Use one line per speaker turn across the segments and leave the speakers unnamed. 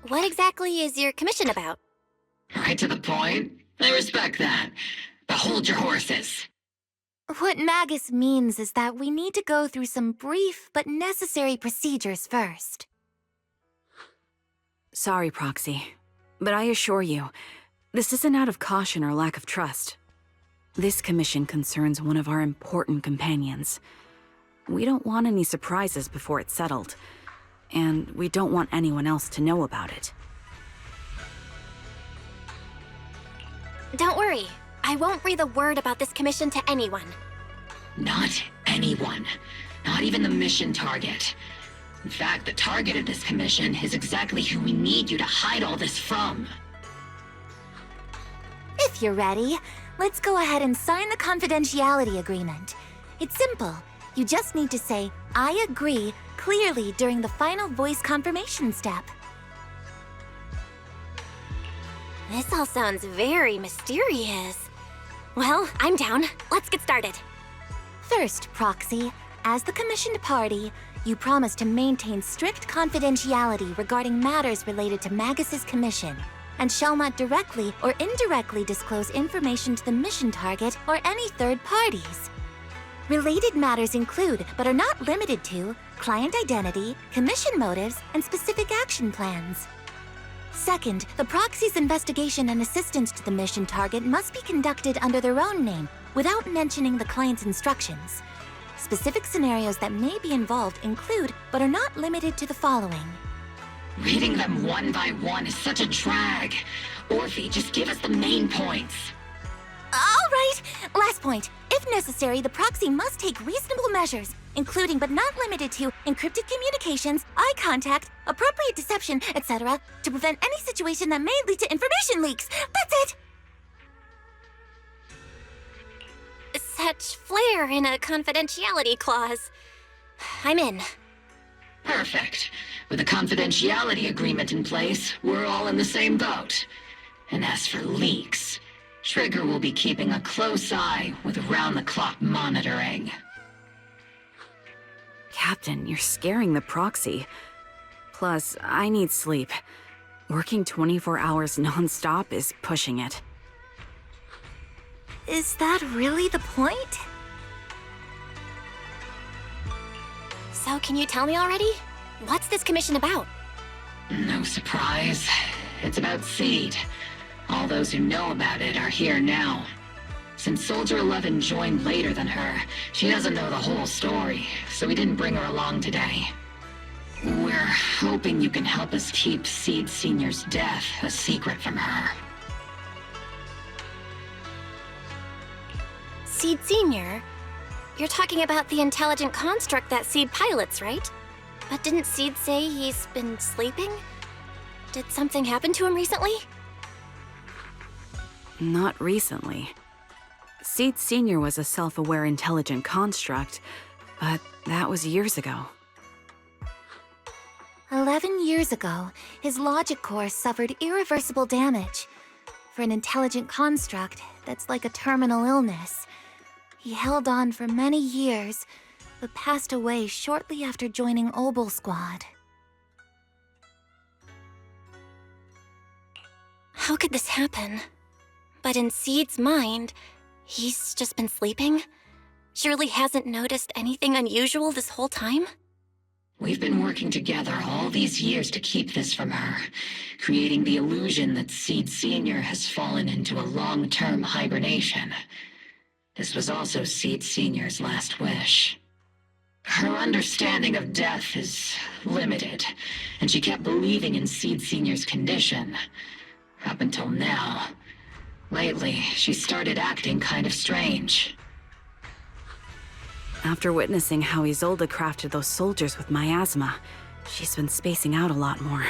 What exactly is your commission about?
Right to the point. I respect that. But hold your horses.
What magus means is that we need to go through some brief but necessary procedures first.
Sorry, Proxy, but I assure you, this isn't out of caution or lack of trust. This commission concerns one of our important companions. We don't want any surprises before it's settled, and we don't want anyone else to know about it.
Don't worry. I won't breathe a word about this commission to anyone.
Not anyone. Not even the mission target. In fact, the target of this commission is exactly who we need you to hide all this from.
If you're ready, let's go ahead and sign the confidentiality agreement. It's simple. You just need to say, "I agree," clearly during the final voice confirmation step.
This all sounds very mysterious. Well, I'm down. Let's get started.
First, Proxy, as the commissioned party, you promise to maintain strict confidentiality regarding matters related to Magus's commission, and shall not directly or indirectly disclose information to the mission target or any third parties. Related matters include, but are not limited to, client identity, commission motives, and specific action plans. Second, the proxy's investigation and assistance to the mission target must be conducted under their own name, without mentioning the client's instructions. Specific scenarios that may be involved include, but are not limited to, the following.
Reading them one by one is such a drag. Orphie, just give us the main points.
All right! Last point. If necessary, the proxy must take reasonable measures, including but not limited to encrypted communications, eye contact, appropriate deception, etc., to prevent any situation that may lead to information leaks. That's it!
Such flair in a confidentiality clause. I'm in.
Perfect. With a confidentiality agreement in place, we're all in the same boat. And as for leaks, Trigger will be keeping a close eye with round-the-clock monitoring.
Captain, you're scaring the proxy. Plus, I need sleep. Working 24 hours non-stop is pushing it.
Is that really the point?
So can you tell me already? What's this commission about?
No surprise. It's about Seed. All those who know about it are here now. Since Soldier 11 joined later than her, she doesn't know the whole story, so we didn't bring her along today. We're hoping you can help us keep Seed Senior's death a secret from her.
Seed Senior? You're talking about the intelligent construct that Seed pilots, right? But didn't Seed say he's been sleeping? Did something happen to him recently?
Not recently. Seed Senior was a self-aware intelligent construct, but that was years ago.
11 years ago, his logic core suffered irreversible damage. For an intelligent construct, that's like a terminal illness. He held on for many years, but passed away shortly after joining Obel Squad.
How could this happen? But in Seed's mind, he's just been sleeping? Surely hasn't noticed anything unusual this whole time?
We've been working together all these years to keep this from her, creating the illusion that Seed Senior has fallen into a long-term hibernation. This was also Seed Senior's last wish. Her understanding of death is limited, and she kept believing in Seed Senior's condition. Up until now. Lately, she started acting kind of strange.
After witnessing how Isolde crafted those soldiers with miasma, she's been spacing out a lot more.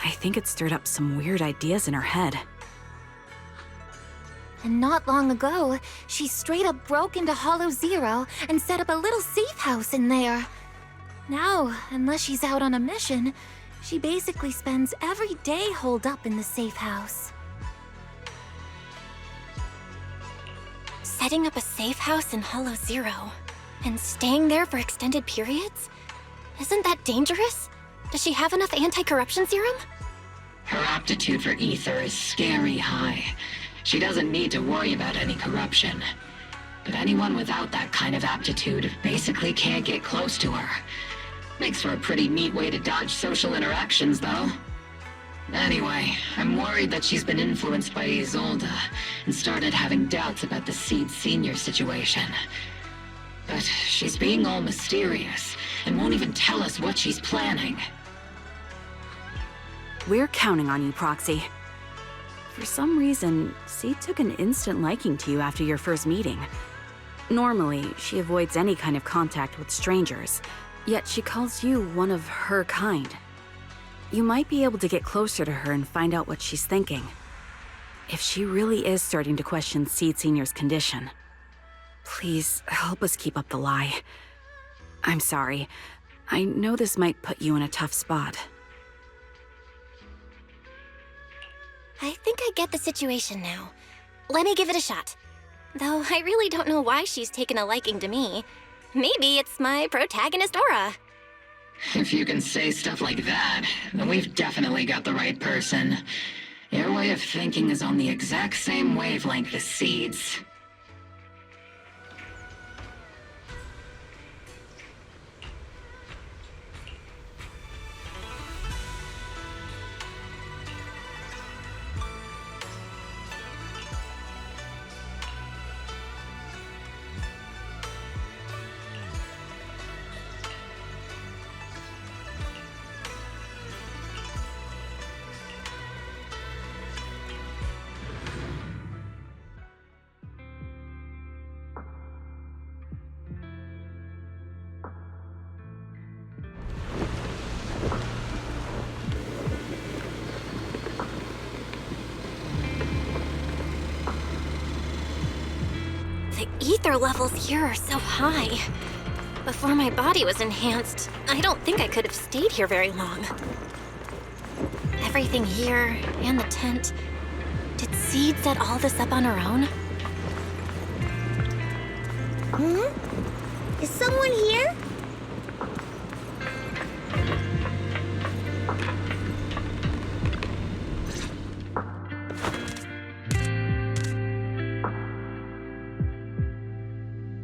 I think it stirred up some weird ideas in her head.
And not long ago, she straight up broke into Hollow Zero and set up a little safe house in there. Now, unless she's out on a mission, she basically spends every day holed up in the safe house.
Setting up a safe house in Hollow Zero and staying there for extended periods? Isn't that dangerous? Does she have enough anti-corruption serum?
Her aptitude for ether is scary high. She doesn't need to worry about any corruption. But anyone without that kind of aptitude basically can't get close to her. Makes for a pretty neat way to dodge social interactions, though. Anyway, I'm worried that she's been influenced by Isolde and started having doubts about the Seed Senior situation. But she's being all mysterious and won't even tell us what she's planning.
We're counting on you, Proxy. For some reason, Seed took an instant liking to you after your first meeting. Normally, she avoids any kind of contact with strangers, yet she calls you one of her kind. You might be able to get closer to her and find out what she's thinking. If she really is starting to question Seed Senior's condition, please help us keep up the lie. I'm sorry. I know this might put you in a tough spot.
I think I get the situation now. Let me give it a shot. Though I really don't know why she's taken a liking to me. Maybe it's my protagonist aura.
If you can say stuff like that, then we've definitely got the right person. Your way of thinking is on the exact same wavelength as Seed's.
The ether levels here are so high. Before my body was enhanced, I don't think I could have stayed here very long. Everything here, and the tent. Did Seed set all this up on her own?
Is someone here?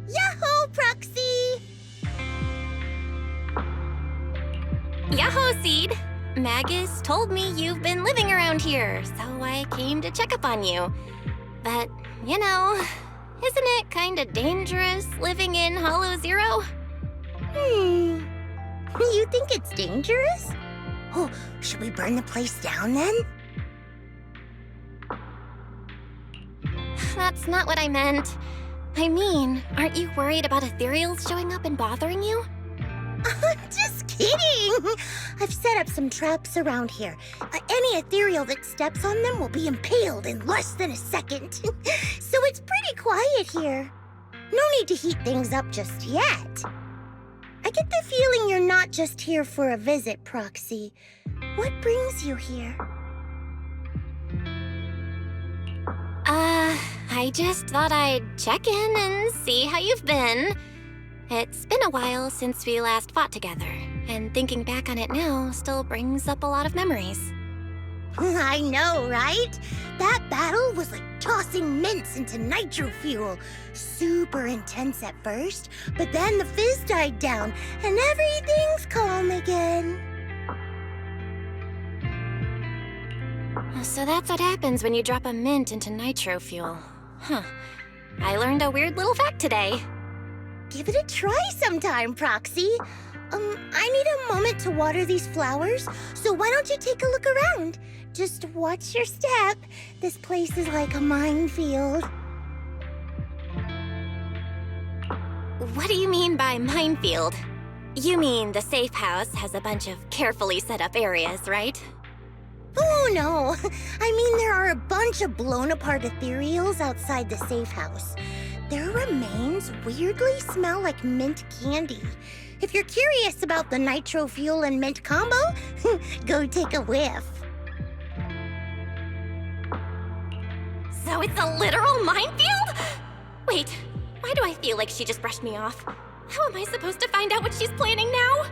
Yahoo, Proxy!
Yahoo, Seed! Magus told me you've been living around here, so I came to check up on you. But, you know, isn't it kinda dangerous living in Hollow Zero?
You think it's dangerous? Oh, should we burn the place down then?
That's not what I meant. I mean, aren't you worried about ethereals showing up and bothering you?
I'm just kidding! I've set up some traps around here. Any ethereal that steps on them will be impaled in less than a second. So it's pretty quiet here. No need to heat things up just yet. I get the feeling you're not just here for a visit, Proxy. What brings you here?
I just thought I'd check in and see how you've been. It's been a while since we last fought together, and thinking back on it now still brings up a lot of memories.
I know, right? That battle was like tossing mints into nitro fuel. Super intense at first, but then the fizz died down, and everything's calm again.
So that's what happens when you drop a mint into nitro fuel. Huh. I learned a weird little fact today.
Give it a try sometime, Proxy. I need a moment to water these flowers, so why don't you take a look around? Just watch your step. This place is like a minefield.
What do you mean by minefield? You mean the safe house has a bunch of carefully set up areas, right?
Oh, no. I mean, there are a bunch of blown-apart ethereals outside the safe house. Their remains weirdly smell like mint candy. If you're curious about the nitro fuel and mint combo, go take a whiff.
So it's a literal minefield? Wait, why do I feel like she just brushed me off? How am I supposed to find out what she's planning now?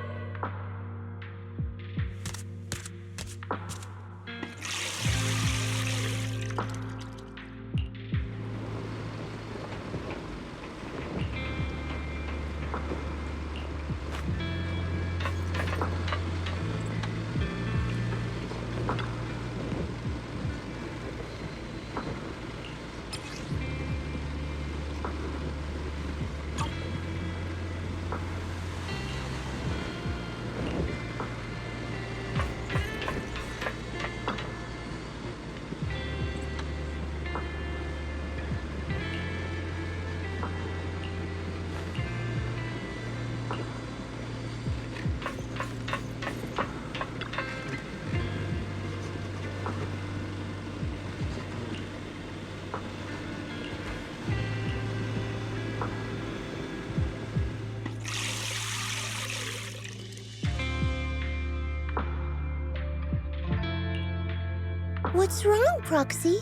What's wrong, Proxy?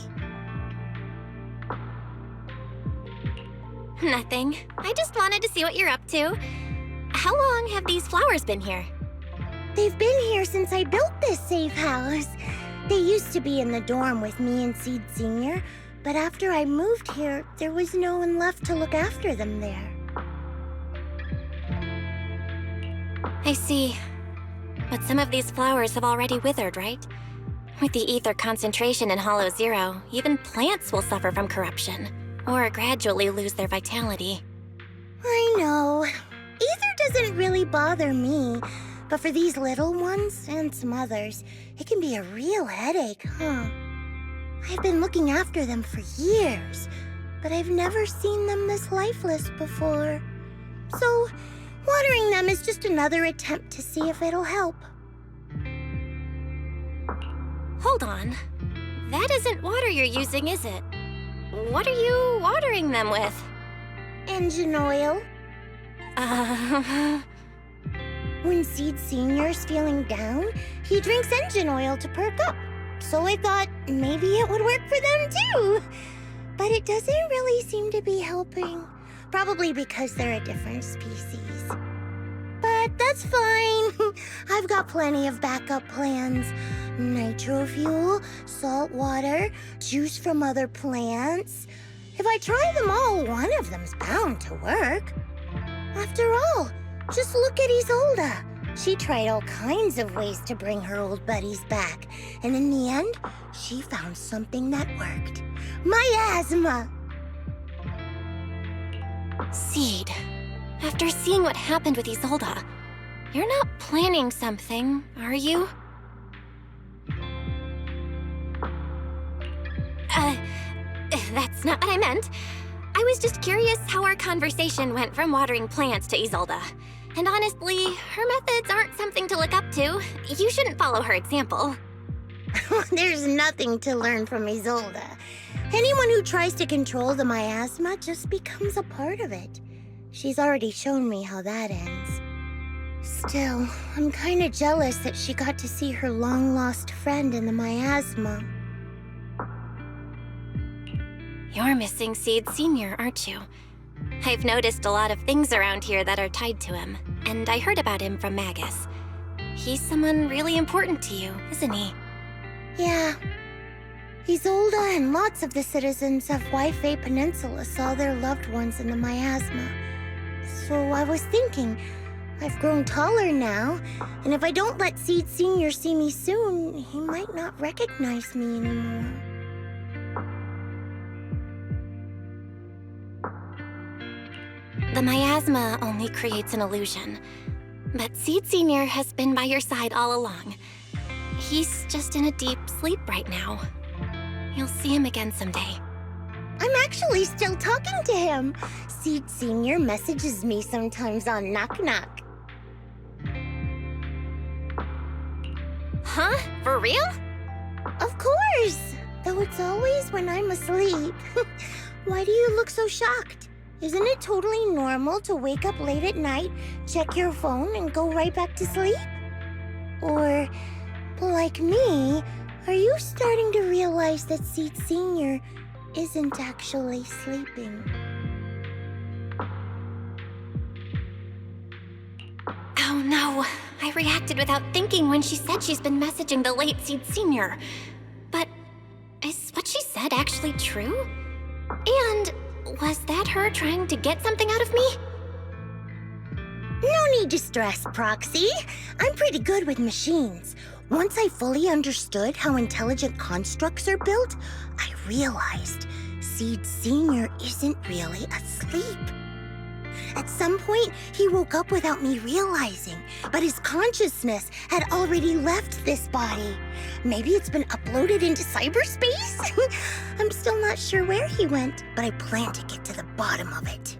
Nothing. I just wanted to see what you're up to. How long have these flowers been here?
They've been here since I built this safe house. They used to be in the dorm with me and Seed Sr., but after I moved here, there was no one left to look after them there.
I see. But some of these flowers have already withered, right? With the ether concentration in Hollow Zero, even plants will suffer from corruption, or gradually lose their vitality.
I know. Ether doesn't really bother me, but for these little ones, and some others, it can be a real headache, huh? I've been looking after them for years, but I've never seen them this lifeless before. So, watering them is just another attempt to see if it'll help.
Hold on. That isn't water you're using, is it? What are you watering them with?
Engine oil.
Uh...
When Seed Sr.'s feeling down, he drinks engine oil to perk up. So I thought maybe it would work for them too. But it doesn't really seem to be helping. Probably because they're a different species. But that's fine. I've got plenty of backup plans. Nitro fuel, salt water, juice from other plants. If I try them all, one of them's bound to work. After all, just look at Isolde. She tried all kinds of ways to bring her old buddies back, and in the end, she found something that worked. Miasma!
Seed, after seeing what happened with Isolde, you're not planning something, are you? That's not what I meant. I was just curious how our conversation went from watering plants to Isolde. And honestly, her methods aren't something to look up to. You shouldn't follow her example.
There's nothing to learn from Isolde. Anyone who tries to control the miasma just becomes a part of it. She's already shown me how that ends. Still, I'm kinda jealous that she got to see her long-lost friend in the miasma.
You're missing Seed Sr., aren't you? I've noticed a lot of things around here that are tied to him, and I heard about him from Magus. He's someone really important to you, isn't he?
Yeah. Isolde and lots of the citizens of Waifei Peninsula saw their loved ones in the miasma. So I was thinking, I've grown taller now, and if I don't let Seed Sr. see me soon, he might not recognize me anymore.
The miasma only creates an illusion, but Seed Sr. has been by your side all along. He's just in a deep sleep right now. You'll see him again someday.
I'm actually still talking to him. Seed Sr. messages me sometimes on Knock Knock.
Huh? For real?
Of course! Though it's always when I'm asleep. Why do you look so shocked? Isn't it totally normal to wake up late at night, check your phone, and go right back to sleep? Or, like me, are you starting to realize that Seed Sr. isn't actually sleeping?
Oh no, I reacted without thinking when she said she's been messaging the late Seed Sr. But is what she said actually true? And was that her trying to get something out of me?
No need to stress, Proxy. I'm pretty good with machines. Once I fully understood how intelligent constructs are built, I realized Seed Sr. isn't really asleep. At some point, he woke up without me realizing, but his consciousness had already left this body. Maybe it's been uploaded into cyberspace? I'm still not sure where he went, but I plan to get to the bottom of it.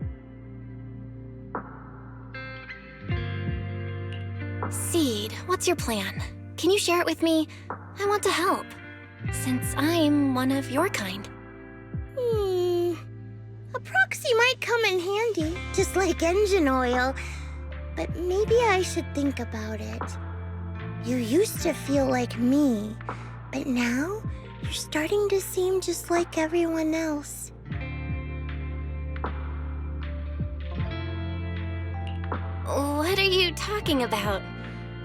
Seed, what's your plan? Can you share it with me? I want to help, since I'm one of your kind.
A proxy might come in handy, just like engine oil. But maybe I should think about it. You used to feel like me, but now You're starting to seem just like everyone else.
What are you talking about?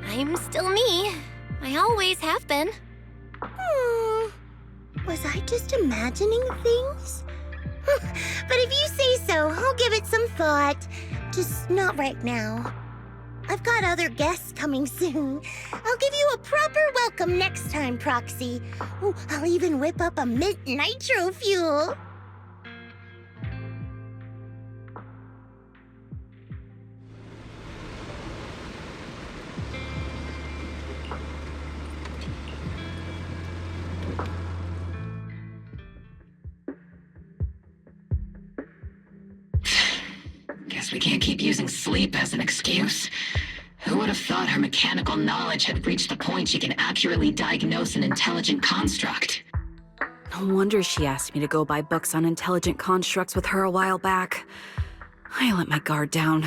I'm still me. I always have been.
Was I just imagining things? But if you say so, I'll give it some thought. Just not right now. I've got other guests coming soon. I'll give you a proper welcome next time, Proxy. Oh, I'll even whip up a mint nitro fuel.
Guess we can't keep using sleep as an excuse. Who would have thought her mechanical knowledge had reached the point she can accurately diagnose an intelligent construct?
No wonder she asked me to go buy books on intelligent constructs with her a while back. I let my guard down.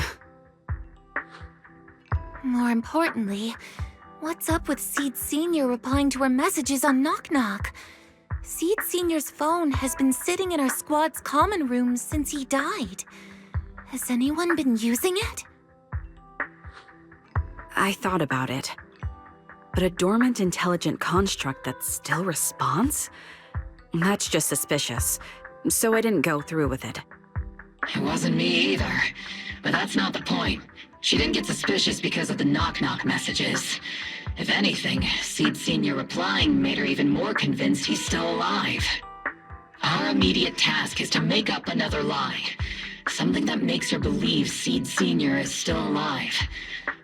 More importantly, what's up with Seed Sr. replying to her messages on Knock Knock? Seed Sr.'s phone has been sitting in our squad's common room since he died. Has anyone been using it?
I thought about it. But a dormant intelligent construct that still responds? That's just suspicious. So I didn't go through with it.
It wasn't me either. But that's not the point. She didn't get suspicious because of the knock-knock messages. If anything, Seed Sr. replying made her even more convinced he's still alive. Our immediate task is to make up another lie. Something that makes her believe Seed Sr. is still alive.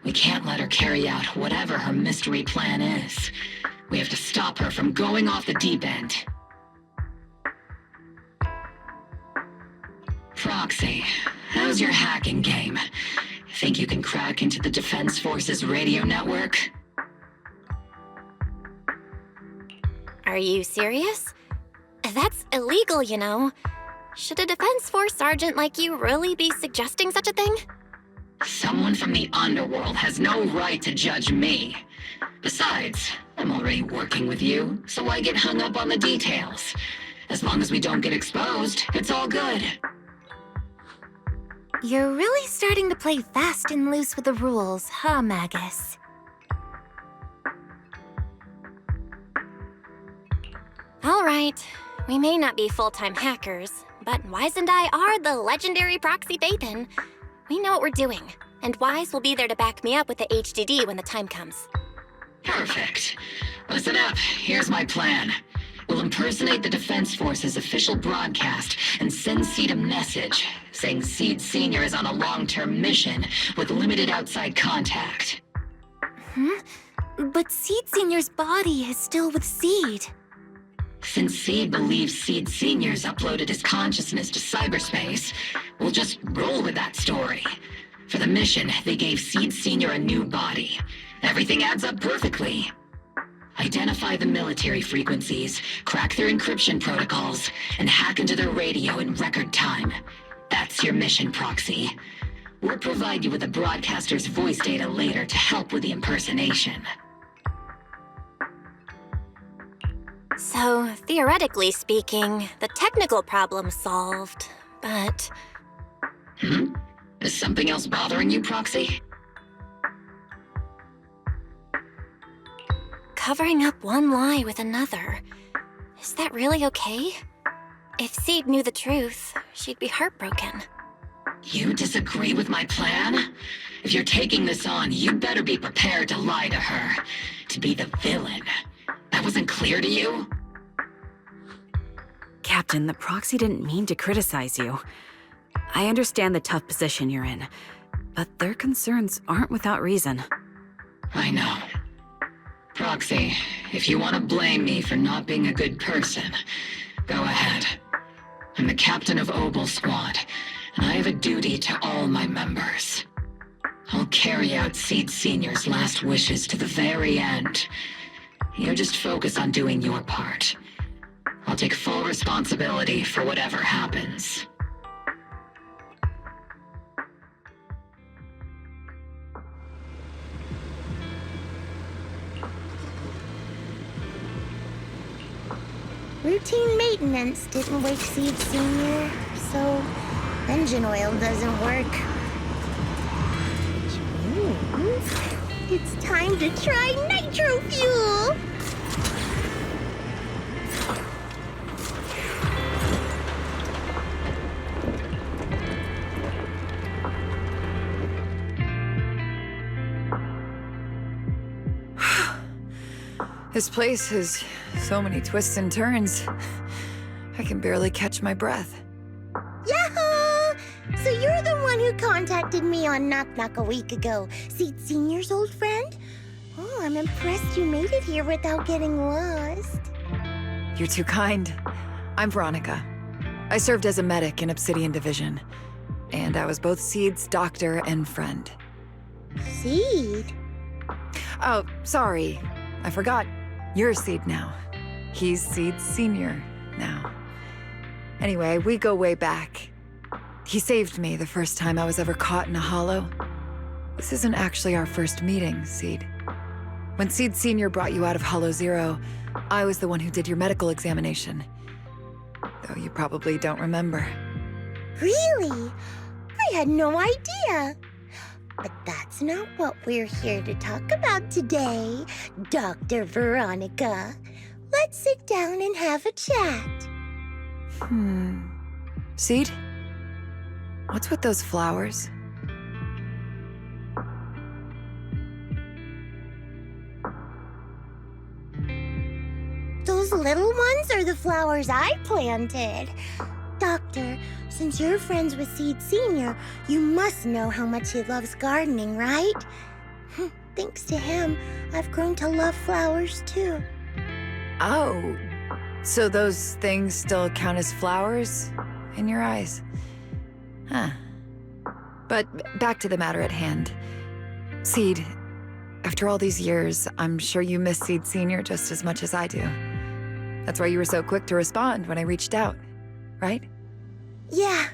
We can't let her carry out whatever her mystery plan is. We have to stop her from going off the deep end. Proxy, how's your hacking game? Think you can crack into the Defense Force's radio network?
Are you serious? That's illegal, you know. Should a Defense Force sergeant like you really be suggesting such a thing?
Someone from the underworld has no right to judge me. Besides, I'm already working with you, so why get hung up on the details? As long as we don't get exposed, it's all good.
You're really starting to play fast and loose with the rules, huh, Magus?
All right. We may not be full-time hackers, but Wise and I are the legendary Proxy Phaethon. We know what we're doing, and Wise will be there to back me up with the HDD when the time comes.
Perfect. Listen up, here's my plan. We'll impersonate the Defense Force's official broadcast and send Seed a message saying Seed Sr. is on a long-term mission with limited outside contact.
But Seed Sr.'s body is still with Seed.
Since Seed believes Seed Sr.'s uploaded his consciousness to cyberspace, we'll just roll with that story. For the mission, they gave Seed Sr. a new body. Everything adds up perfectly. Identify the military frequencies, crack their encryption protocols, and hack into their radio in record time. That's your mission, Proxy. We'll provide you with the broadcaster's voice data later to help with the impersonation.
So, theoretically speaking, the technical problem's solved, but...
Is something else bothering you, Proxy?
Covering up one lie with another. Is that really okay? If Seed knew the truth, she'd be heartbroken.
You disagree with my plan? If you're taking this on, you'd better be prepared to lie to her. To be the villain. That wasn't clear to you?
Captain, the Proxy didn't mean to criticize you. I understand the tough position you're in, but their concerns aren't without reason.
I know. Proxy, if you want to blame me for not being a good person, go ahead. I'm the captain of Obel Squad, and I have a duty to all my members. I'll carry out Seed Sr.'s last wishes to the very end. You just focus on doing your part. I'll take full responsibility for whatever happens.
Routine maintenance didn't wake Seed Senior, so engine oil doesn't work. Which means it's time to try nitro fuel!
This place has so many twists and turns. I can barely catch my breath.
Yahoo! So you're the one who contacted me on Knock Knock a week ago, Seed Senior's old friend? Oh, I'm impressed you made it here without getting lost.
You're too kind. I'm Veronica. I served as a medic in Obsidian Division, and I was both Seed's doctor and friend.
Seed?
Oh, sorry. I forgot. You're Seed now. He's Seed Senior now. Anyway, we go way back. He saved me the first time I was ever caught in a hollow. This isn't actually our first meeting, Seed. When Seed Senior brought you out of Hollow Zero, I was the one who did your medical examination. Though you probably don't remember.
Really? I had no idea. But that's not what we're here to talk about today, Dr. Veronica. Let's sit down and have a chat.
Seed? What's with those flowers?
Those little ones are the flowers I planted. Doctor, since you're friends with Seed Senior, you must know how much he loves gardening, right? Thanks to him, I've grown to love flowers too.
Oh, so those things still count as flowers in your eyes? Huh. But back to the matter at hand. Seed, after all these years, I'm sure you miss Seed Senior just as much as I do. That's why you were so quick to respond when I reached out, right?
Yeah.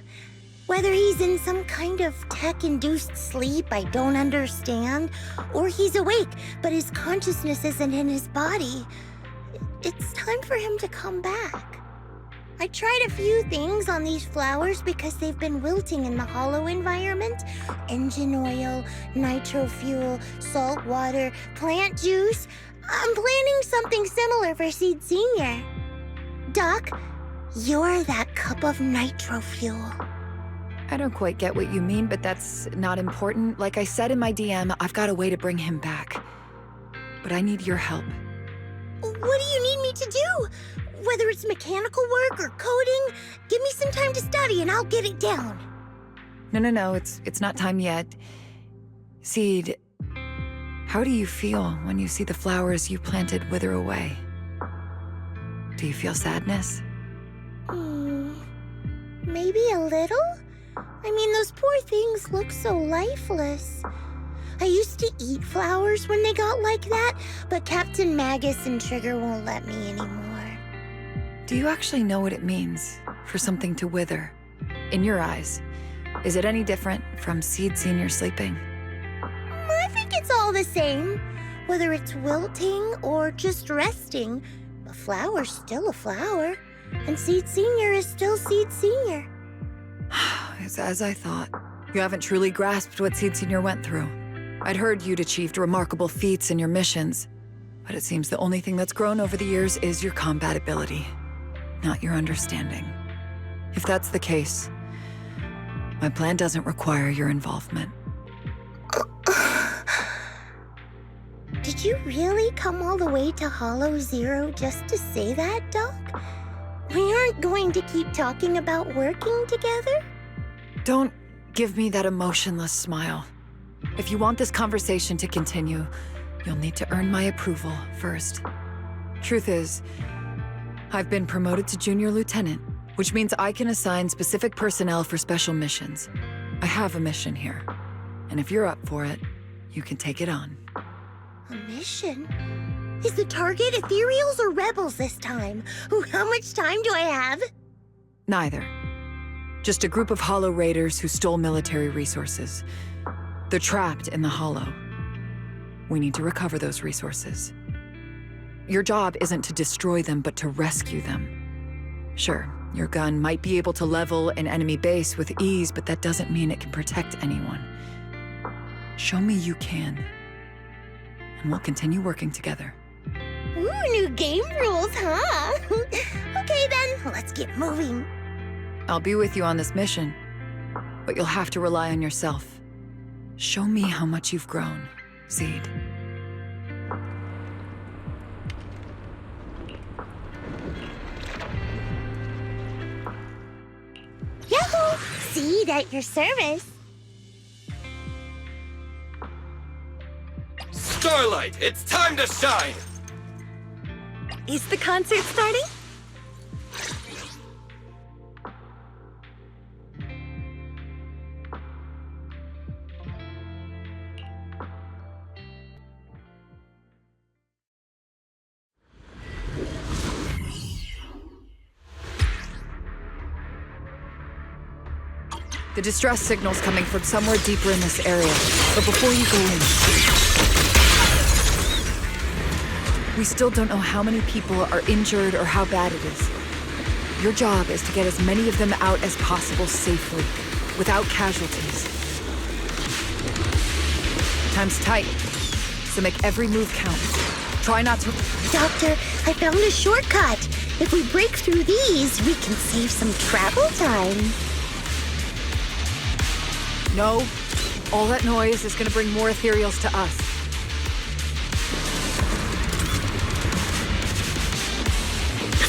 Whether he's in some kind of tech-induced sleep I don't understand, or he's awake, but his consciousness isn't in his body, it's time for him to come back. I tried a few things on these flowers because they've been wilting in the hollow environment. Engine oil, nitro fuel, salt water, plant juice. I'm planning something similar for Seed Senior. Doc, you're that cup of nitro fuel.
I don't quite get what you mean, but that's not important. Like I said in my DM, I've got a way to bring him back. But I need your help.
What do you need me to do? Whether it's mechanical work or coding, give me some time to study and I'll get it down.
No, it's not time yet. Seed, how do you feel when you see the flowers you planted wither away? Do you feel sadness?
Maybe a little? I mean, those poor things look so lifeless. I used to eat flowers when they got like that, but Captain Magus and Trigger won't let me anymore.
Do you actually know what it means for something to wither? In your eyes, is it any different from Seed Senior sleeping?
I think it's all the same. Whether it's wilting or just resting, a flower's still a flower, and Seed Senior is still Seed Senior.
It's as I thought. You haven't truly grasped what Seed Senior went through. I'd heard you'd achieved remarkable feats in your missions, but it seems the only thing that's grown over the years is your combat ability, not your understanding. If that's the case, my plan doesn't require your involvement.
Did you really come all the way to Hollow Zero just to say that, Doc? We aren't going to keep talking about working together?
Don't give me that emotionless smile. If you want this conversation to continue, you'll need to earn my approval first. Truth is, I've been promoted to Junior Lieutenant, which means I can assign specific personnel for special missions. I have a mission here, and if you're up for it, you can take it on.
A mission? Is the target ethereals or rebels this time? How much time do I have?
Neither. Just a group of Hollow Raiders who stole military resources. They're trapped in the Hollow. We need to recover those resources. Your job isn't to destroy them, but to rescue them. Sure, your gun might be able to level an enemy base with ease, but that doesn't mean it can protect anyone. Show me you can, and we'll continue working together.
Ooh, new game rules, huh? Okay then, let's get moving.
I'll be with you on this mission, but you'll have to rely on yourself. Show me how much you've grown, Seed.
Yahoo! Seed at your service.
Starlight, it's time to shine!
Is the concert starting?
The distress signal's coming from somewhere deeper in this area, but before you go in, we still don't know how many people are injured or how bad it is. Your job is to get as many of them out as possible safely, without casualties. Time's tight, so make every move count. Try not to...
Doctor, I found a shortcut. If we break through these, we can save some travel time.
No, all that noise is gonna bring more ethereals to us.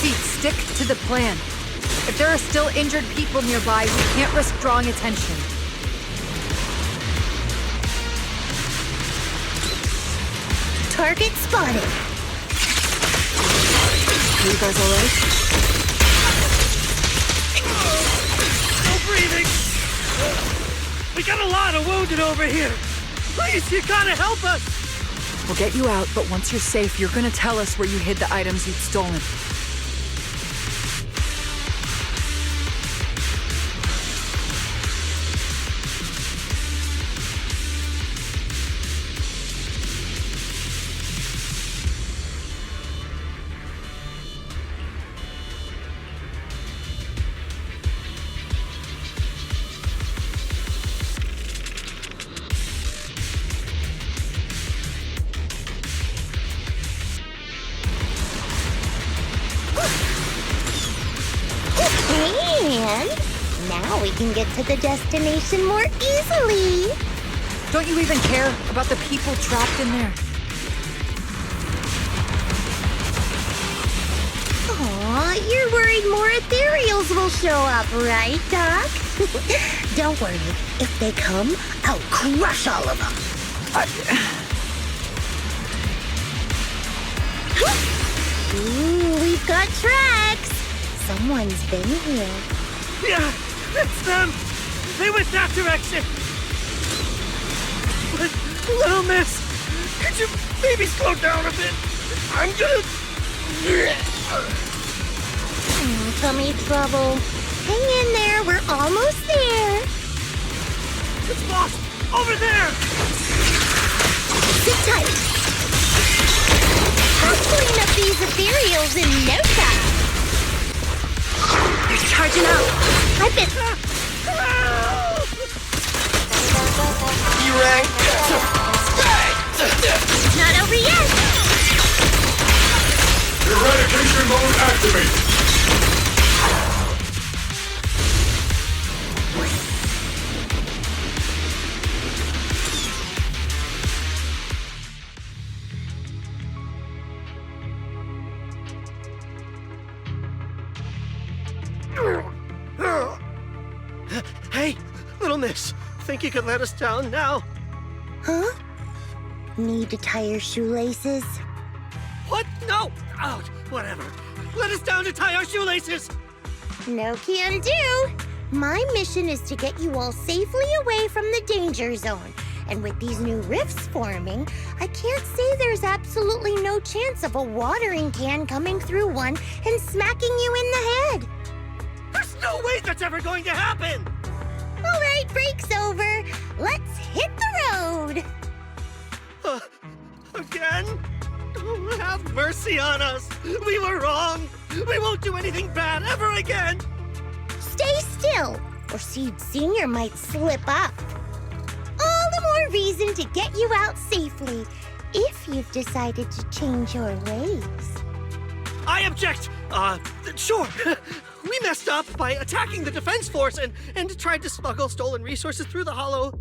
Pete, stick to the plan. If there are still injured people nearby, we can't risk drawing attention.
Target spotted.
Are you guys alright?
No breathing! We got a lot of wounded over here! Please, you gotta help us!
We'll get you out, but once you're safe, you're gonna tell us where you hid the items you'd stolen.
And now we can get to the destination more easily.
Don't you even care about the people trapped in there?
Aw, you're worried more ethereals will show up, right, Doc? Don't worry. If they come, I'll crush all of them. Ooh, we've got tracks. Someone's been here.
Yeah, it's them! They went that direction! But, little miss, could you maybe slow down a bit? I'm gonna...
Tummy trouble. Hang in there, we're almost there.
It's lost! Over there!
Sit tight. I'll clean up these ethereals in no time. They're charging out. I've been...
E-rank!
It's not over yet.
Eradication mode activate!
Hey, little miss, think you could let us down now?
Huh? Need to tie your shoelaces?
What? No! Oh, whatever. Let us down to tie our shoelaces!
No can do. My mission is to get you all safely away from the danger zone. And with these new rifts forming, I can't say there's absolutely no chance of a watering can coming through one and smacking you in the head.
There's no way that's ever going to happen!
All right, break's over. Let's hit the road.
Again? Oh, have mercy on us! We were wrong! We won't do anything bad ever again!
Stay still, or Seed Senior might slip up. All the more reason to get you out safely, if you've decided to change your ways.
I object! Sure. We messed up by attacking the defense force and tried to smuggle stolen resources through the Hollow.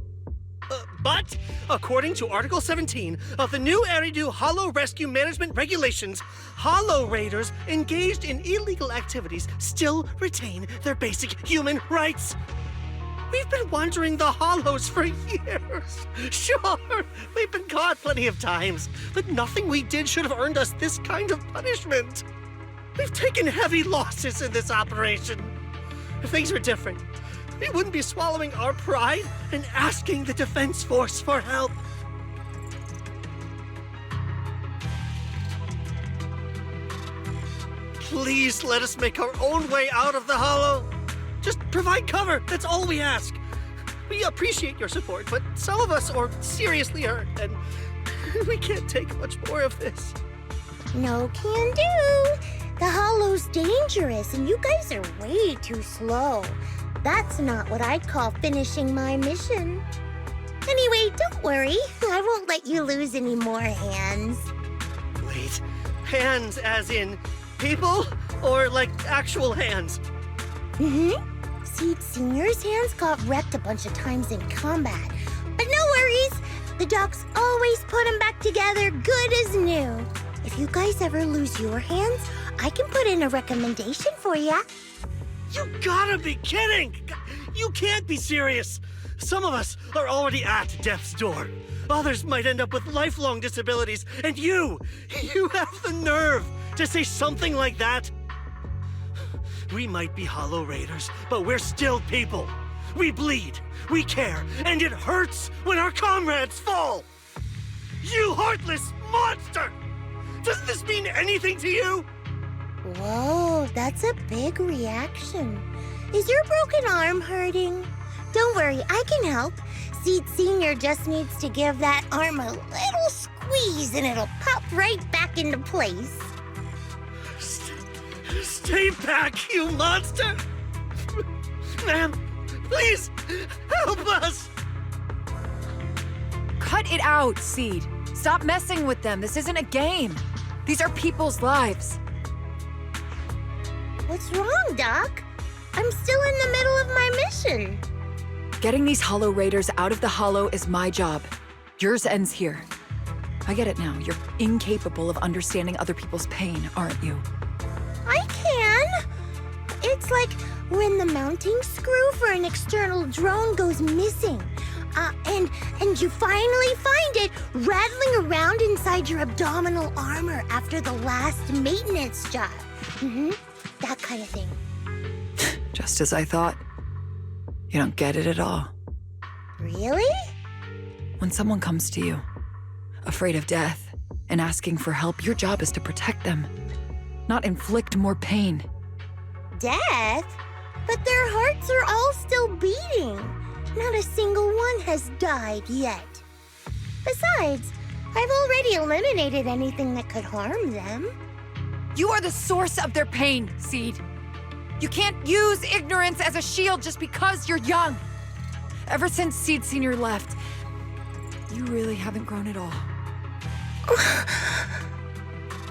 But, according to Article 17 of the new Eridu Hollow Rescue Management Regulations, Hollow Raiders engaged in illegal activities still retain their basic human rights. We've been wandering the Hollows for years. Sure, we've been caught plenty of times, but nothing we did should have earned us this kind of punishment. We've taken heavy losses in this operation. If things were different, we wouldn't be swallowing our pride and asking the Defense Force for help. Please let us make our own way out of the Hollow. Just provide cover, that's all we ask. We appreciate your support, but some of us are seriously hurt, and we can't take much more of this.
No can do. The Hollow's dangerous, and you guys are way too slow. That's not what I'd call finishing my mission. Anyway, don't worry. I won't let you lose any more hands.
Wait, hands as in people? Or like actual hands?
Mm-hmm. Seed Senior's hands got wrecked a bunch of times in combat. But no worries. The docs always put them back together good as new. If you guys ever lose your hands, I can put in a recommendation for ya.
You gotta be kidding! You can't be serious! Some of us are already at death's door. Others might end up with lifelong disabilities, and you have the nerve to say something like that? We might be Hollow Raiders, but we're still people. We bleed, we care, and it hurts when our comrades fall! You heartless monster! Does this mean anything to you?
Whoa, that's a big reaction. Is your broken arm hurting? Don't worry, I can help. Seed Senior just needs to give that arm a little squeeze and it'll pop right back into place.
Stay back, you monster! Ma'am, please, help us!
Cut it out, Seed. Stop messing with them. This isn't a game. These are people's lives.
What's wrong, Doc? I'm still in the middle of my mission.
Getting these Hollow Raiders out of the Hollow is my job. Yours ends here. I get it now. You're incapable of understanding other people's pain, aren't you?
I can. It's like when the mounting screw for an external drone goes missing. And you finally find it rattling around inside your abdominal armor after the last maintenance job. Mm-hmm. That kind of thing.
Just as I thought. You don't get it at all.
Really?
When someone comes to you, afraid of death, and asking for help, your job is to protect them, not inflict more pain.
Death? But their hearts are all still beating. Not a single one has died yet. Besides, I've already eliminated anything that could harm them.
You are the source of their pain, Seed. You can't use ignorance as a shield just because you're young. Ever since Seed Senior left, you really haven't grown at all.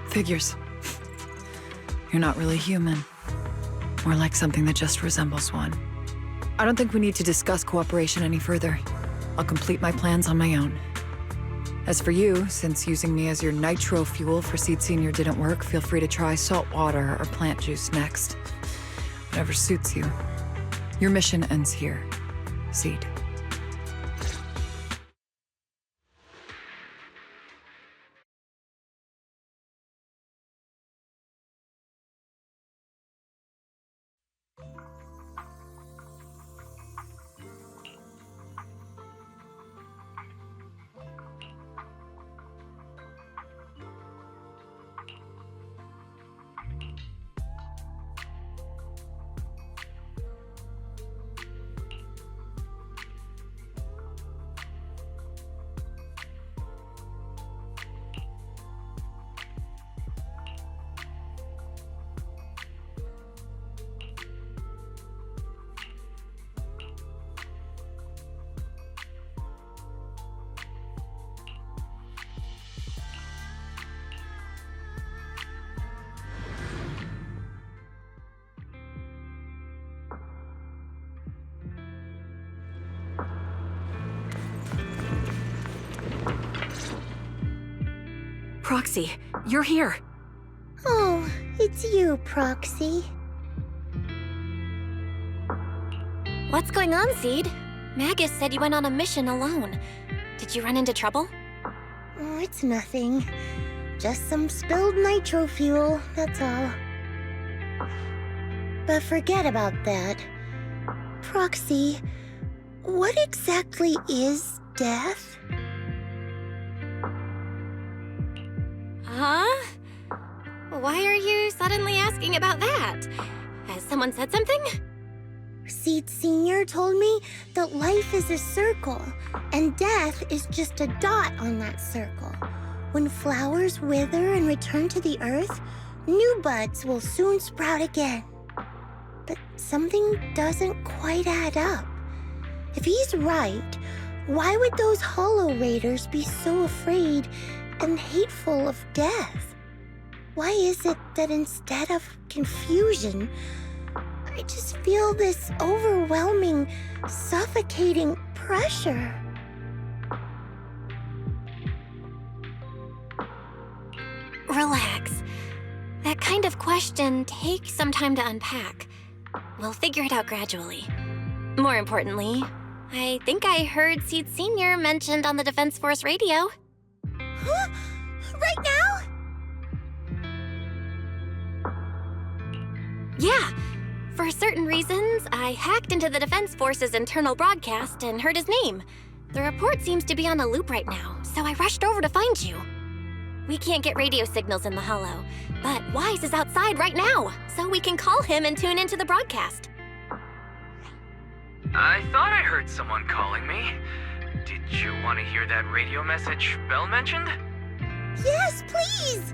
Figures. You're not really human. More like something that just resembles one. I don't think we need to discuss cooperation any further. I'll complete my plans on my own. As for you, since using me as your nitro fuel for Seed Senior didn't work, feel free to try salt water or plant juice next. Whatever suits you. Your mission ends here, Seed.
Proxy, you're here.
Oh, it's you, Proxy.
What's going on, Seed? Magus said you went on a mission alone. Did you run into trouble?
Oh, it's nothing. Just some spilled nitro fuel, that's all. But forget about that. Proxy, what exactly is death?
Huh? Why are you suddenly asking about that? Has someone said something?
Seed Senior told me that life is a circle, and death is just a dot on that circle. When flowers wither and return to the earth, new buds will soon sprout again. But something doesn't quite add up. If he's right, why would those Hollow Raiders be so afraid and hateful of death? Why is it that instead of confusion, I just feel this overwhelming, suffocating pressure?
Relax. That kind of question takes some time to unpack. We'll figure it out gradually. More importantly, I think I heard Seed Senior mentioned on the Defense Force radio.
Huh? Right now?
Yeah. For certain reasons, I hacked into the Defense Force's internal broadcast and heard his name. The report seems to be on a loop right now, so I rushed over to find you. We can't get radio signals in the Hollow, but Wise is outside right now, so we can call him and tune into the broadcast.
I thought I heard someone calling me. Did you want to hear that radio message Belle mentioned?
Yes, please!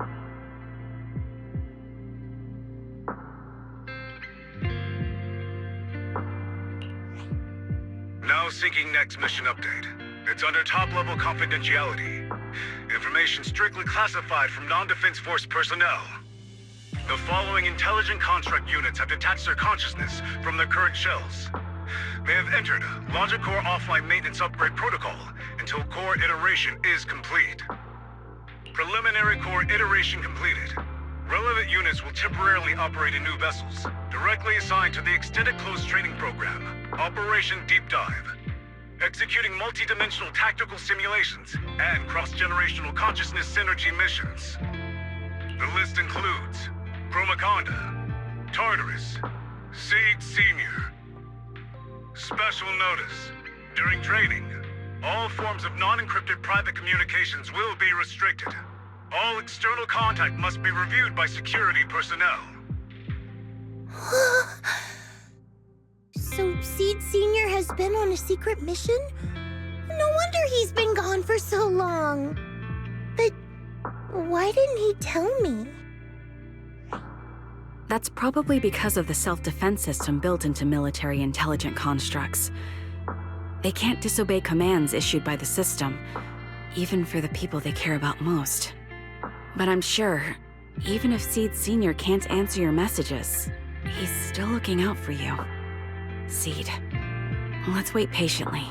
Now syncing next mission update. It's under top-level confidentiality. Information strictly classified from non-Defense Force personnel. The following intelligent construct units have detached their consciousness from their current shells. They have entered Logic Core offline maintenance upgrade protocol until core iteration is complete. Preliminary core iteration completed. Relevant units will temporarily operate in new vessels, directly assigned to the Extended Closed Training Program, Operation Deep Dive, executing multi-dimensional tactical simulations and cross-generational consciousness synergy missions. The list includes Chromaconda, Tartarus, Seed Senior. Special notice. During training, all forms of non-encrypted private communications will be restricted. All external contact must be reviewed by security personnel.
So Seed Senior has been on a secret mission? No wonder he's been gone for so long. But why didn't he tell me?
That's probably because of the self-defense system built into military intelligent constructs. They can't disobey commands issued by the system, even for the people they care about most. But I'm sure, even if Seed Senior can't answer your messages, he's still looking out for you. Seed, let's wait patiently.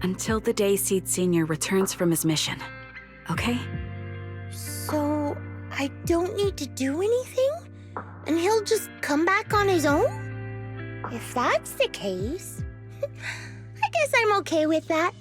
Until the day Seed Senior returns from his mission, okay?
So I don't need to do anything? And he'll just come back on his own? If that's the case, I guess I'm okay with that.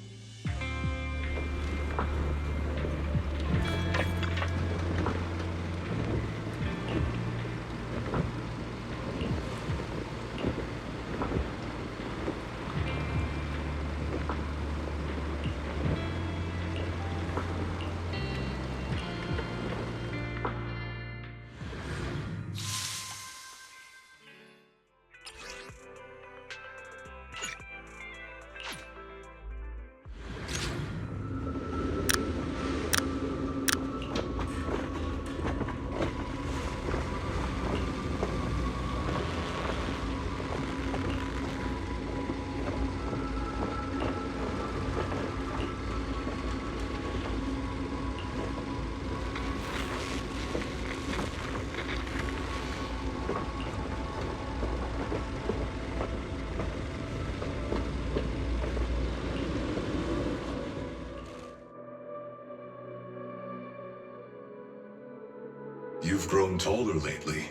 grown taller lately.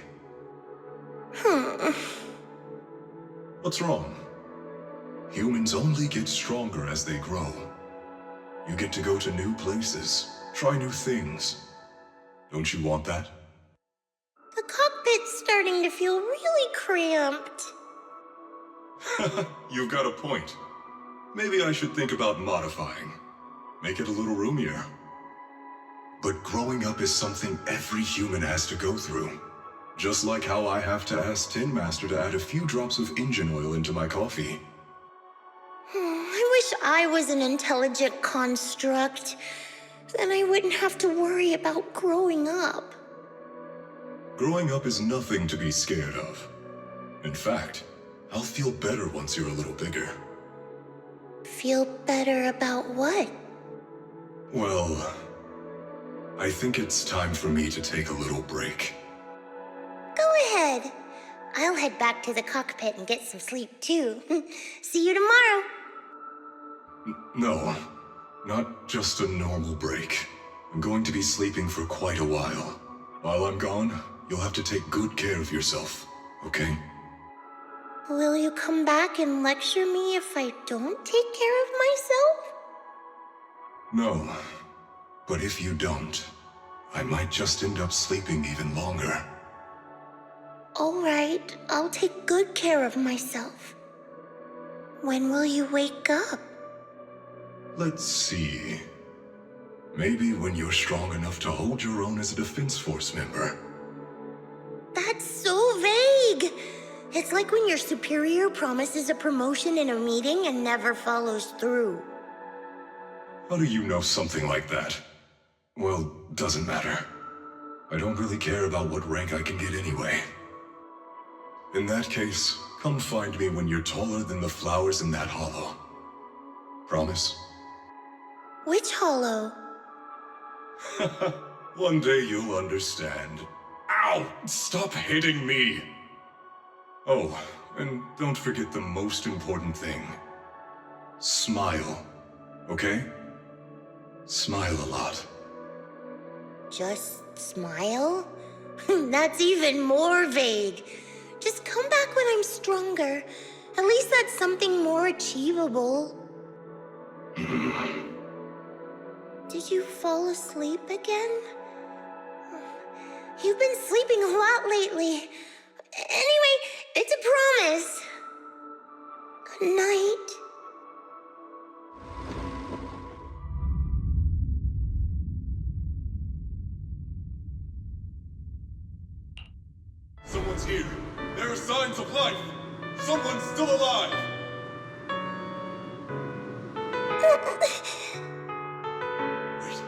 What's wrong? Humans only get stronger as they grow. You get to go to new places, try new things. Don't you want that?
The cockpit's starting to feel really cramped.
You've got a point. Maybe I should think about modifying. Make it a little roomier. But growing up is something every human has to go through. Just like how I have to ask Tin Master to add a few drops of engine oil into my coffee.
I wish I was an intelligent construct. Then I wouldn't have to worry about growing up.
Growing up is nothing to be scared of. In fact, I'll feel better once you're a little bigger.
Feel better about what?
Well, I think it's time for me to take a little break.
Go ahead. I'll head back to the cockpit and get some sleep too. See you tomorrow.
No, not just a normal break. I'm going to be sleeping for quite a while. While I'm gone, you'll have to take good care of yourself, okay?
Will you come back and lecture me if I don't take care of myself?
No, but if you don't, I might just end up sleeping even longer.
All right, I'll take good care of myself. When will you wake up?
Let's see. Maybe when you're strong enough to hold your own as a Defense Force member.
That's so vague! It's like when your superior promises a promotion in a meeting and never follows through.
How do you know something like that? Well, doesn't matter. I don't really care about what rank I can get anyway. In that case, come find me when you're taller than the flowers in that hollow. Promise?
Which hollow?
One day you'll understand. Ow! Stop hitting me! Oh, and don't forget the most important thing. Smile, okay? Smile a lot.
Just smile? That's even more vague. Just come back when I'm stronger. At least that's something more achievable. Did you fall asleep again? You've been sleeping a lot lately. Anyway, it's a promise. Good night.
Someone's here. There are signs of life. Someone's still alive. Wait,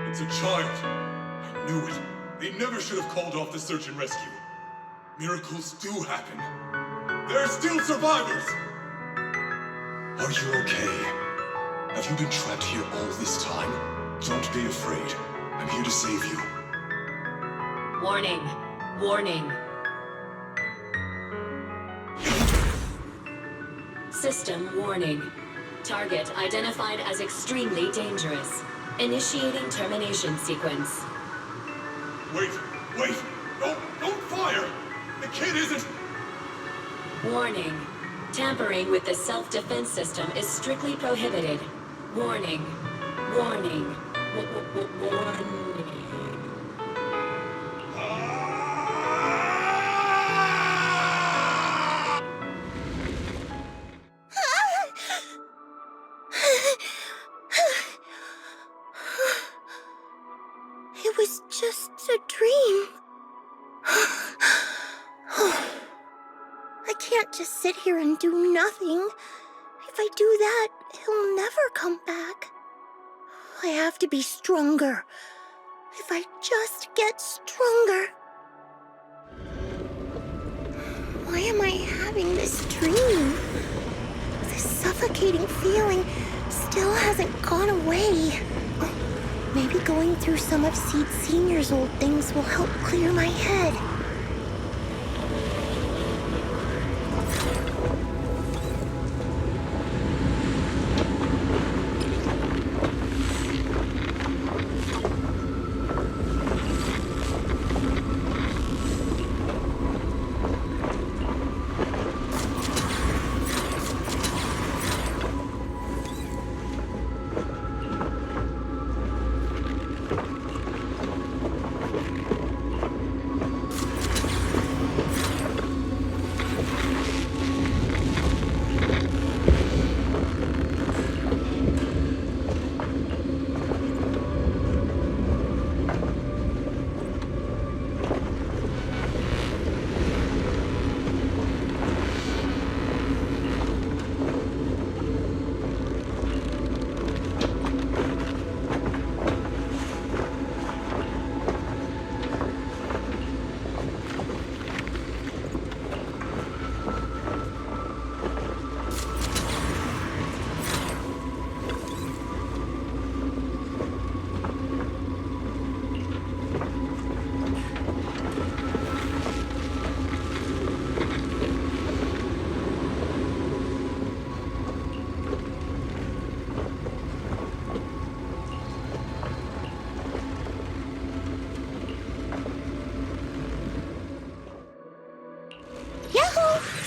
it's a child. I knew it. They never should have called off the search and rescue. Miracles do happen. There are still survivors. Are you okay? Have you been trapped here all this time? Don't be afraid. I'm here to save you.
Warning. Warning. System warning. Target identified as extremely dangerous. Initiating termination sequence.
Wait! Don't fire! The kid isn't...
Warning. Tampering with the self-defense system is strictly prohibited. Warning. Warning. Warning.
It was just a dream. I can't just sit here and do nothing. If I do that, he'll never come back. I have to be stronger. If I just get stronger. Why am I having this dream? This suffocating feeling still hasn't gone away. Maybe going through some of Seed Senior's old things will help clear my head.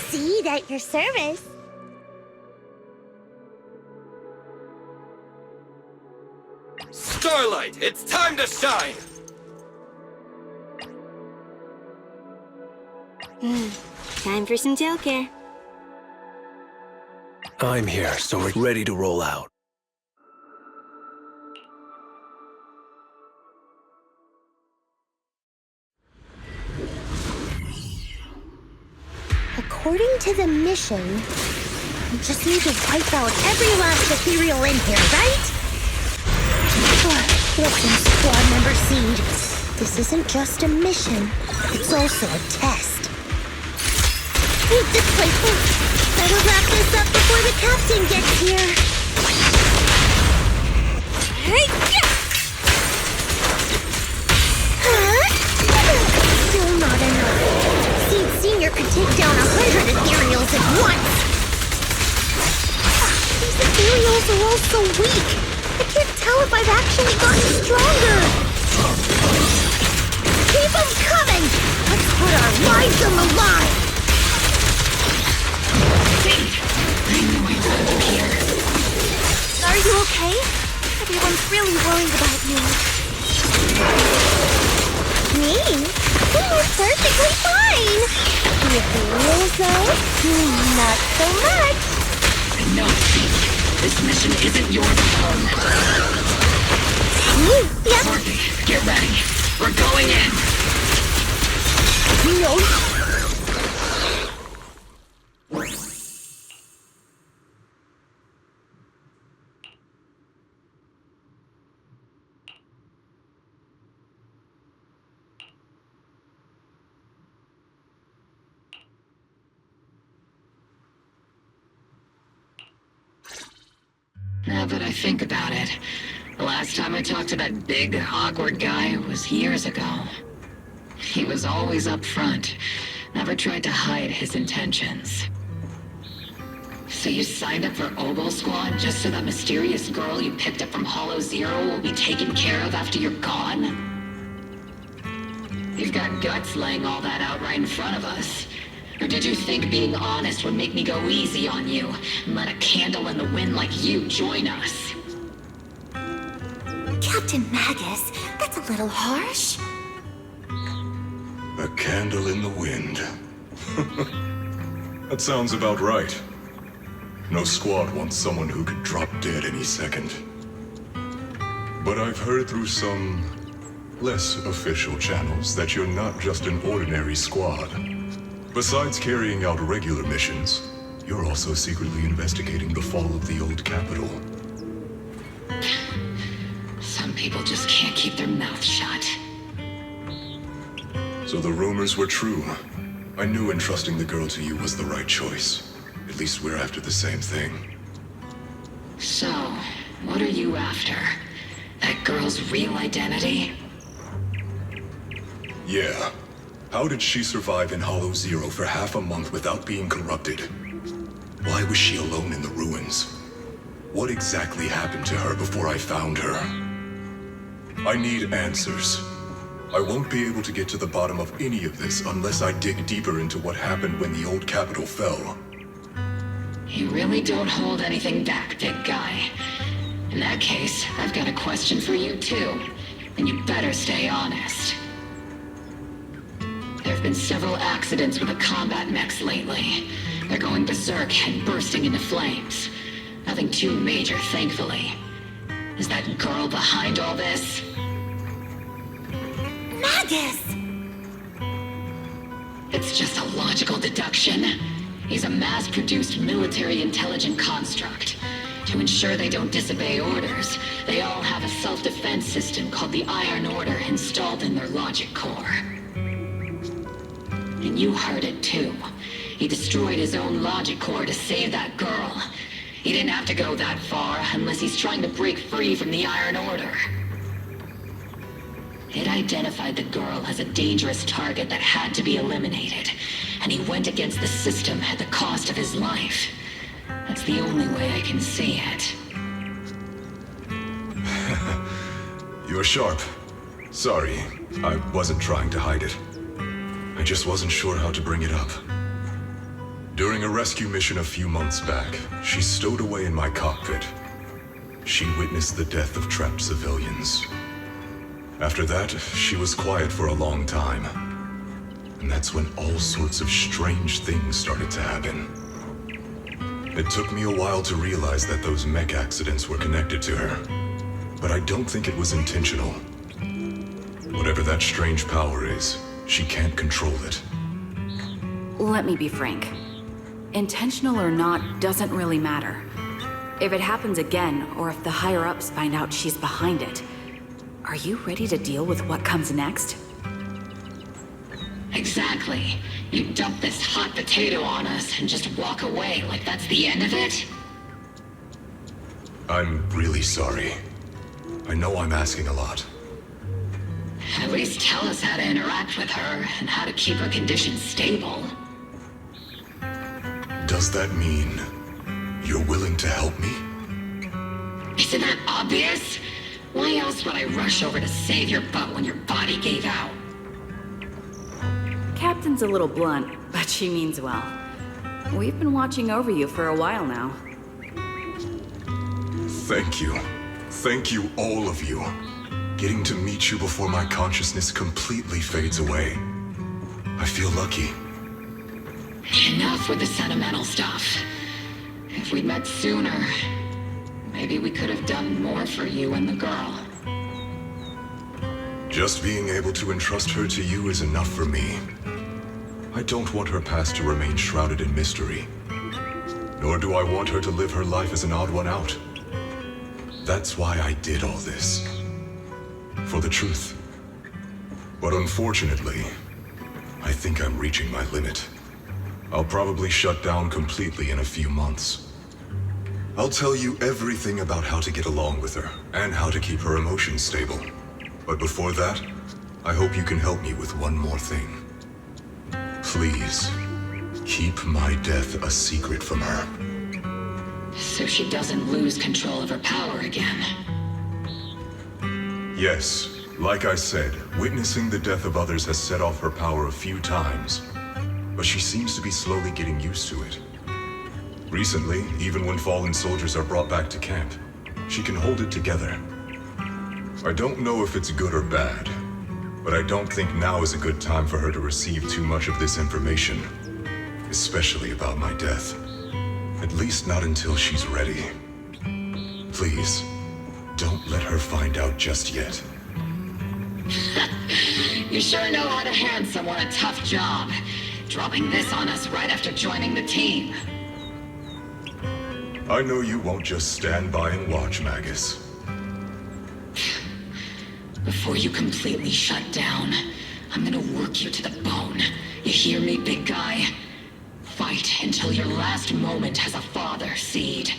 Seed at your service.
Starlight, it's time to shine!
Time for some gel care.
I'm here, so we're ready to roll out.
According to the mission, we just need to wipe out every last ethereal in here, right? Listen, squad member Seed. This isn't just a mission, it's also a test. Keep this place up. Better wrap this up before the captain gets here. Hey, still not enough. Seed Senior could take down 100 ethereals at once. These ethereals are all so weak. I can't tell if I've actually gotten stronger. Keep them coming! Let's put our lives on the line!
I knew I wanted you here.
Are you okay? Everyone's really worried about you.
Me? I'm perfectly fine! The ethereals, though? Not so much.
No, Seed. This mission isn't yours alone.
Yep.
Orphie, get ready. We're going in.
No.
Now that I think about it, the last time I talked to that big, awkward guy was years ago. He was always up front, never tried to hide his intentions. So you signed up for Oboe Squad just so that mysterious girl you picked up from Hollow Zero will be taken care of after you're gone? You've got guts laying all that out right in front of us. Or did you think being honest would make me go easy on you and let a candle in the wind like you join us?
Captain Magus, that's a little harsh.
A candle in the wind. That sounds about right. No squad wants someone who could drop dead any second. But I've heard through some less official channels that you're not just an ordinary squad. Besides carrying out regular missions, you're also secretly investigating the fall of the old capital.
Some people just can't keep their mouths shut.
So the rumors were true. I knew entrusting the girl to you was the right choice. At least we're after the same thing.
So, what are you after? That girl's real identity?
Yeah. How did she survive in Hollow Zero for half a month without being corrupted? Why was she alone in the ruins? What exactly happened to her before I found her? I need answers. I won't be able to get to the bottom of any of this unless I dig deeper into what happened when the old capital fell.
You really don't hold anything back, big guy. In that case, I've got a question for you too. And you better stay honest. There have been several accidents with the combat mechs lately. They're going berserk and bursting into flames. Nothing too major, thankfully. Is that girl behind all this?
Magus!
It's just a logical deduction. He's a mass-produced military intelligent construct. To ensure they don't disobey orders, they all have a self-defense system called the Iron Order installed in their logic core. And you heard it too. He destroyed his own logic core to save that girl. He didn't have to go that far unless he's trying to break free from the Iron Order. It identified the girl as a dangerous target that had to be eliminated, and he went against the system at the cost of his life. That's the only way I can see it.
You're sharp. Sorry, I wasn't trying to hide it. I just wasn't sure how to bring it up. During a rescue mission a few months back, she stowed away in my cockpit. She witnessed the death of trapped civilians. After that, she was quiet for a long time. And that's when all sorts of strange things started to happen. It took me a while to realize that those mech accidents were connected to her. But I don't think it was intentional. Whatever that strange power is, she can't control it.
Let me be frank. Intentional or not doesn't really matter. If it happens again, or if the higher-ups find out she's behind it, are you ready to deal with what comes next?
Exactly. You dump this hot potato on us and just walk away like that's the end of it?
I'm really sorry. I know I'm asking a lot.
At least tell us how to interact with her and how to keep her condition stable.
Does that mean you're willing to help me?
Isn't that obvious? Why else would I rush over to save your butt when your body gave out?
Captain's a little blunt, but she means well. We've been watching over you for a while now.
Thank you. Thank you, all of you. Getting to meet you before my consciousness completely fades away. I feel lucky.
Enough with the sentimental stuff. If we'd met sooner, maybe we could have done more for you and the girl.
Just being able to entrust her to you is enough for me. I don't want her past to remain shrouded in mystery. Nor do I want her to live her life as an odd one out. That's why I did all this. For the truth. But unfortunately, I think I'm reaching my limit. I'll probably shut down completely in a few months. I'll tell you everything about how to get along with her, and how to keep her emotions stable. But before that, I hope you can help me with one more thing. Please, keep my death a secret from her.
So she doesn't lose control of her power again.
Yes, like I said, witnessing the death of others has set off her power a few times. But she seems to be slowly getting used to it. Recently, even when fallen soldiers are brought back to camp, she can hold it together. I don't know if it's good or bad, but I don't think now is a good time for her to receive too much of this information, especially about my death. At least not until she's ready. Please, don't let her find out just yet.
You sure know how to hand someone a tough job, dropping this on us right after joining the team.
I know you won't just stand by and watch, Magus.
Before you completely shut down, I'm gonna work you to the bone. You hear me, big guy? Fight until your last moment has a father seed.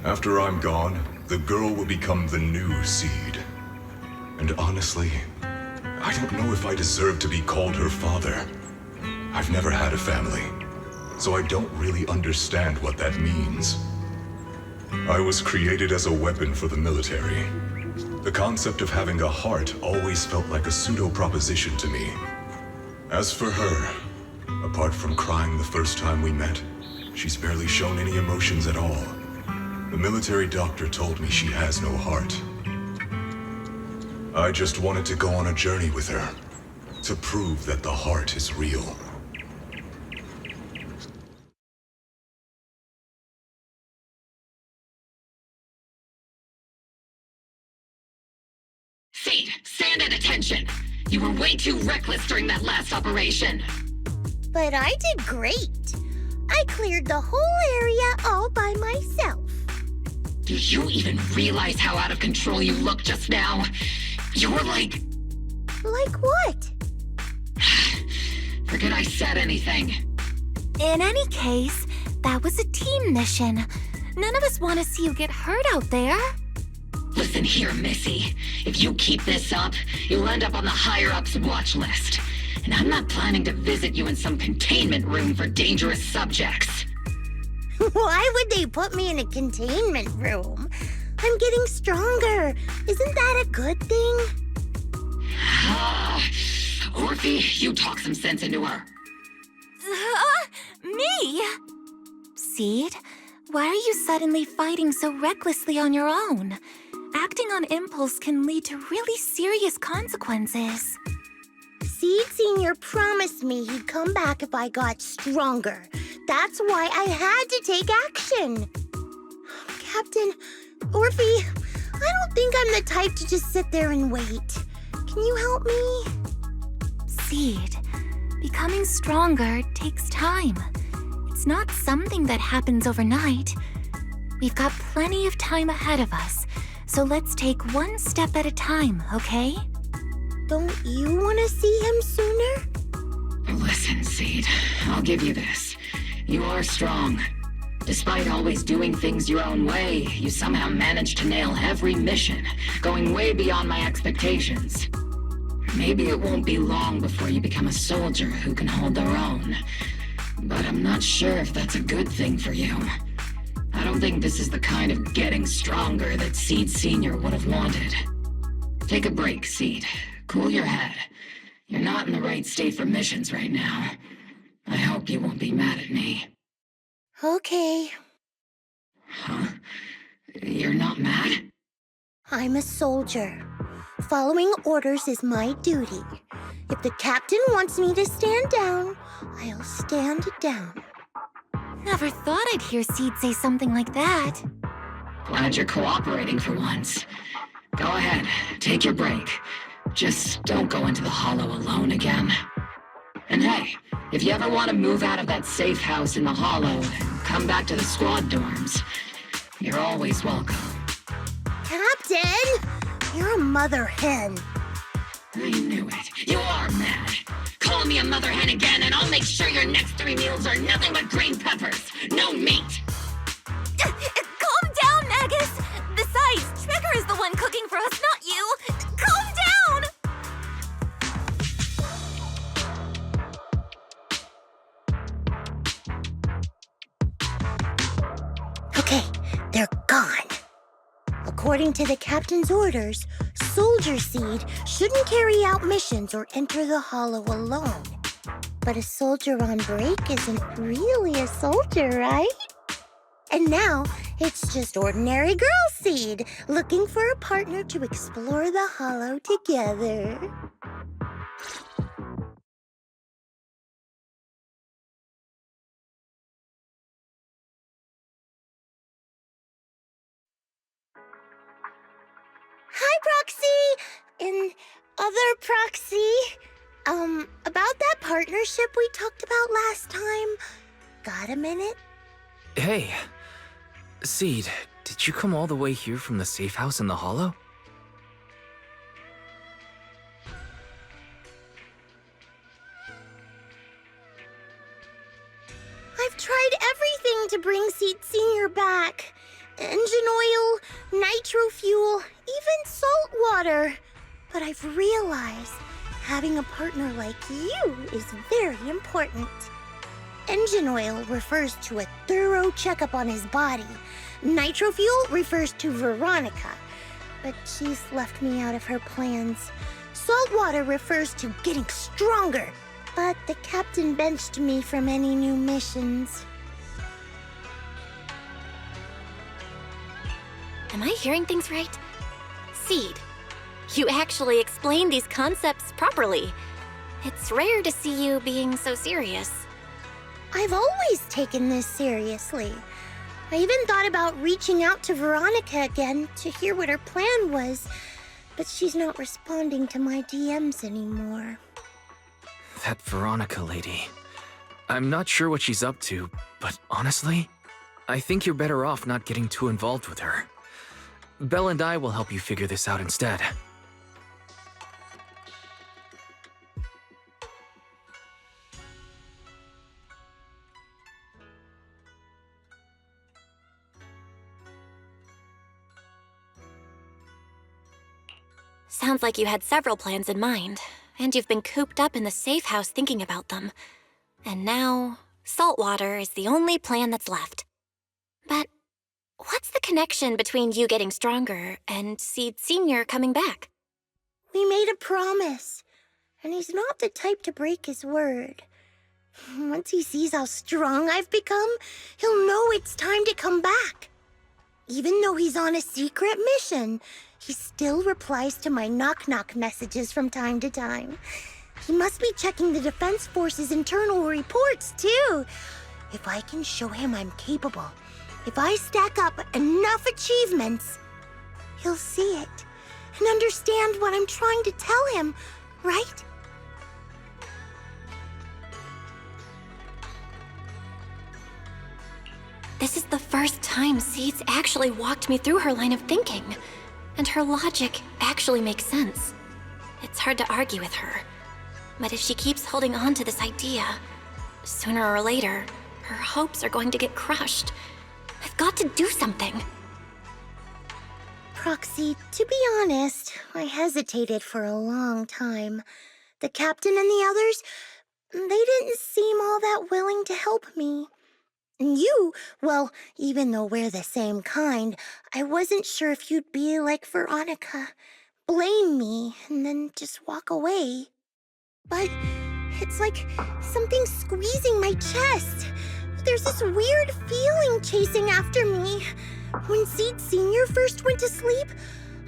After I'm gone, the girl will become the new seed. And honestly, I don't know if I deserve to be called her father. I've never had a family, so I don't really understand what that means. I was created as a weapon for the military. The concept of having a heart always felt like a pseudo-proposition to me. As for her, apart from crying the first time we met, she's barely shown any emotions at all. The military doctor told me she has no heart. I just wanted to go on a journey with her, to prove that the heart is real.
Seed, stand at attention! You were way too reckless during that last operation.
But I did great. I cleared the whole area all by myself.
Do you even realize how out of control you look just now? You were like...
Like what?
Forget I said anything.
In any case, that was a team mission. None of us want to see you get hurt out there.
Listen here, Missy. If you keep this up, you'll end up on the higher-ups watch list. And I'm not planning to visit you in some containment room for dangerous subjects.
Why would they put me in a containment room? I'm getting stronger. Isn't that a good thing?
Orphie, you talk some sense into her.
Me? Seed, why are you suddenly fighting so recklessly on your own? Acting on impulse can lead to really serious consequences.
Seed Senior promised me he'd come back if I got stronger. That's why I had to take action. Captain, Orphie, I don't think I'm the type to just sit there and wait. Can you help me?
Seed, becoming stronger takes time. It's not something that happens overnight. We've got plenty of time ahead of us, so let's take one step at a time, okay?
Don't you want to see him sooner?
Listen, Seed, I'll give you this. You are strong. Despite always doing things your own way, you somehow managed to nail every mission, going way beyond my expectations. Maybe it won't be long before you become a soldier who can hold their own. But I'm not sure if that's a good thing for you. I don't think this is the kind of getting stronger that Seed Senior would have wanted. Take a break, Seed. Cool your head. You're not in the right state for missions right now. I hope you won't be mad at me.
Okay.
Huh? You're not mad?
I'm a soldier. Following orders is my duty. If the captain wants me to stand down, I'll stand down.
Never thought I'd hear Seed say something like that.
Glad you're cooperating for once. Go ahead, take your break. Just don't go into the hollow alone again. And hey, if you ever want to move out of that safe house in the hollow and come back to the squad dorms, you're always welcome.
Captain! You're a mother hen.
I knew it. You are mad. Call me a mother hen again and I'll make sure your next 3 meals are nothing but green peppers. No meat.
Calm down, Magus! Besides, Trigger is the one cooking for us, not you! Calm down!
Okay, they're gone. According to the captain's orders, Soldier Seed shouldn't carry out missions or enter the hollow alone. But a soldier on break isn't really a soldier, right? And now, it's just ordinary girl Seed looking for a partner to explore the hollow together. Hi, Proxy! And other Proxy. About that partnership we talked about last time. Got a minute?
Hey, Seed, did you come all the way here from the safe house in the hollow?
I've tried everything to bring Seed Senior back. Engine oil, nitro fuel, even salt water. But I've realized having a partner like you is very important. Engine oil refers to a thorough checkup on his body. Nitro fuel refers to Veronica, but she's left me out of her plans. Salt water refers to getting stronger, but the captain benched me from any new missions.
Am I hearing things right? Seed, you actually explained these concepts properly. It's rare to see you being so serious.
I've always taken this seriously. I even thought about reaching out to Veronica again to hear what her plan was, but she's not responding to my DMs anymore.
That Veronica lady. I'm not sure what she's up to, but honestly, I think you're better off not getting too involved with her. Belle and I will help you figure this out instead.
Sounds like you had several plans in mind, and you've been cooped up in the safe house thinking about them. And now, saltwater is the only plan that's left. But what's the connection between you getting stronger and Seed Senior coming back?
We made a promise, and he's not the type to break his word. Once he sees how strong I've become, he'll know it's time to come back. Even though he's on a secret mission, he still replies to my knock-knock messages from time to time. He must be checking the Defense Force's internal reports, too. If I can show him I'm capable, if I stack up enough achievements, he'll see it and understand what I'm trying to tell him, right?
This is the first time Seed's actually walked me through her line of thinking, and her logic actually makes sense. It's hard to argue with her, but if she keeps holding on to this idea, sooner or later, her hopes are going to get crushed. I've got to do something.
Proxy, to be honest, I hesitated for a long time. The captain and the others, they didn't seem all that willing to help me. And you, well, even though we're the same kind, I wasn't sure if you'd be like Veronica. Blame me and then just walk away. But it's like something squeezing my chest. There's this weird feeling chasing after me. When Seed Sr. first went to sleep,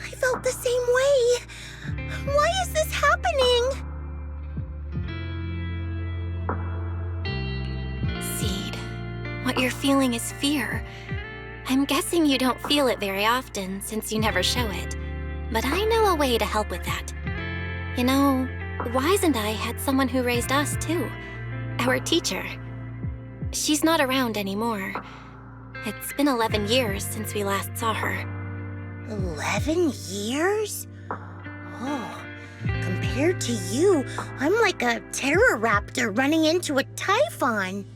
I felt the same way. Why is this happening?
Seed, what you're feeling is fear. I'm guessing you don't feel it very often since you never show it. But I know a way to help with that. You know, Wise and I had someone who raised us too. Our teacher. She's not around anymore. It's been 11 years since we last saw her.
11 years? Oh, compared to you, I'm like a terror raptor running into a typhon.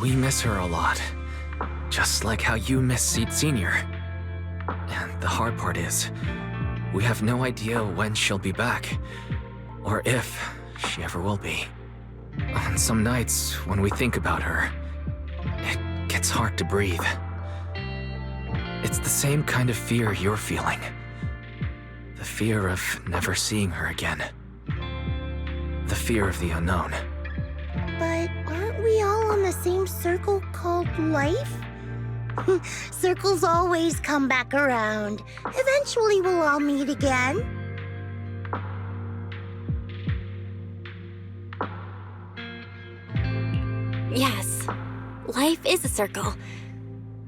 We miss her a lot. Just like how you miss Seed Sr. And the hard part is, we have no idea when she'll be back. Or if she ever will be. On some nights, when we think about her, it gets hard to breathe. It's the same kind of fear you're feeling. The fear of never seeing her again. The fear of the unknown.
But aren't we all on the same circle called life? Circles always come back around. Eventually we'll all meet again.
Yes, life is a circle.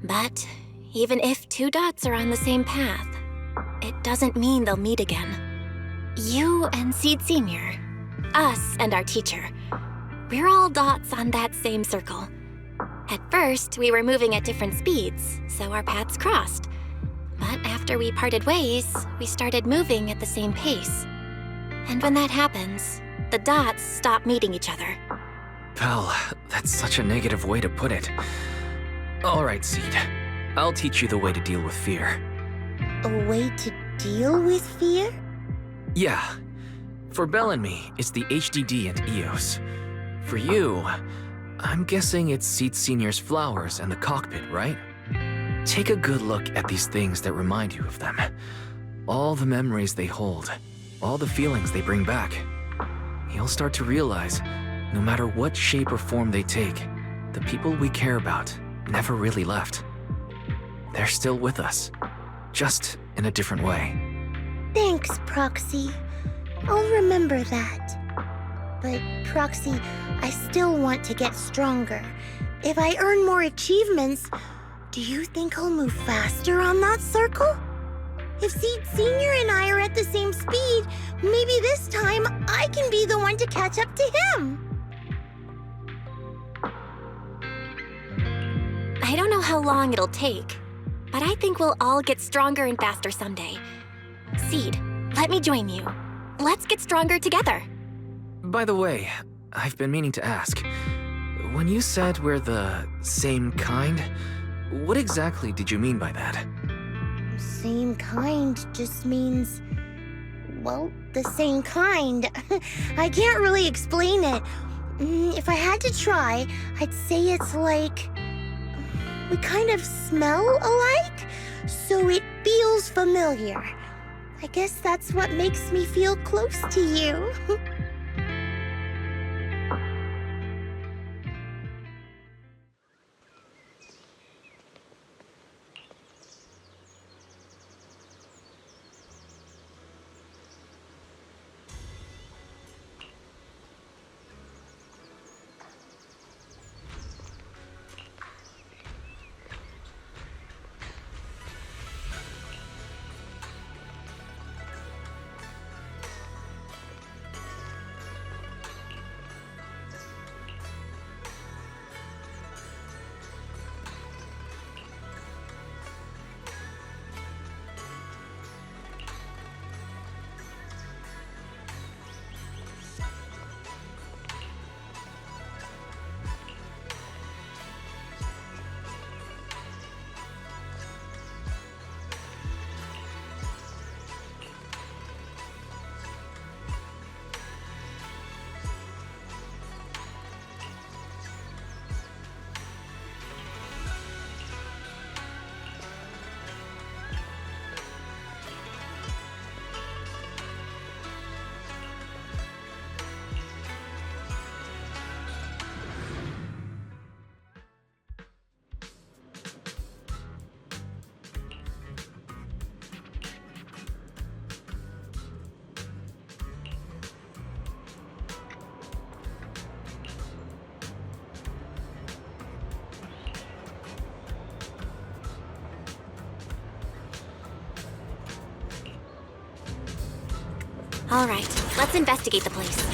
But even if two dots are on the same path, it doesn't mean they'll meet again. You and Seed Sr., us and our teacher, we're all dots on that same circle. At first, we were moving at different speeds, so our paths crossed. But after we parted ways, we started moving at the same pace. And when that happens, the dots stop meeting each other.
Pal, that's such a negative way to put it. Alright, Seed. I'll teach you the way to deal with fear.
A way to deal with fear?
Yeah. For Belle and me, it's the HDD and EOS. For you, I'm guessing it's Seed Sr.'s flowers and the cockpit, right? Take a good look at these things that remind you of them. All the memories they hold, all the feelings they bring back. You'll start to realize, no matter what shape or form they take, the people we care about never really left. They're still with us, just in a different way.
Thanks, Proxy. I'll remember that. But, Proxy, I still want to get stronger. If I earn more achievements, do you think I'll move faster on that circle? If Seed Sr. and I are at the same speed, maybe this time I can be the one to catch up to him.
I don't know how long it'll take, but I think we'll all get stronger and faster someday. Seed, let me join you. Let's get stronger together.
By the way, I've been meaning to ask. When you said we're the same kind, what exactly did you mean by that?
Same kind just means, well, the same kind. I can't really explain it. If I had to try, I'd say it's like we kind of smell alike, so it feels familiar. I guess that's what makes me feel close to you.
All right, let's investigate the place.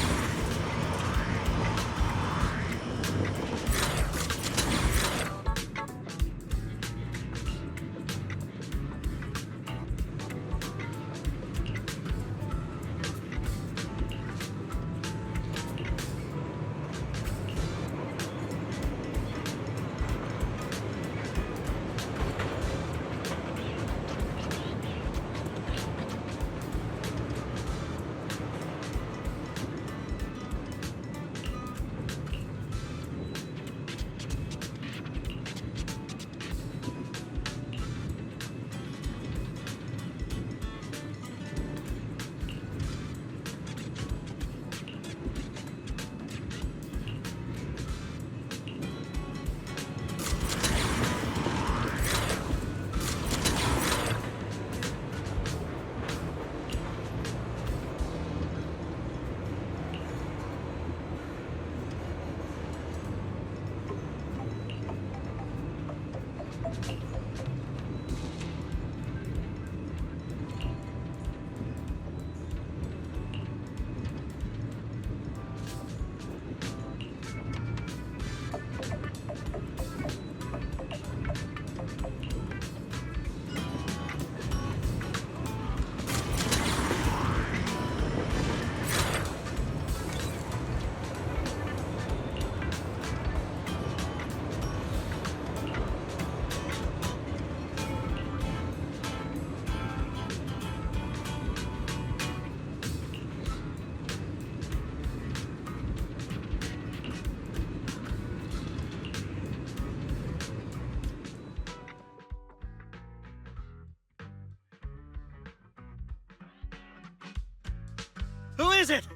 Who is it?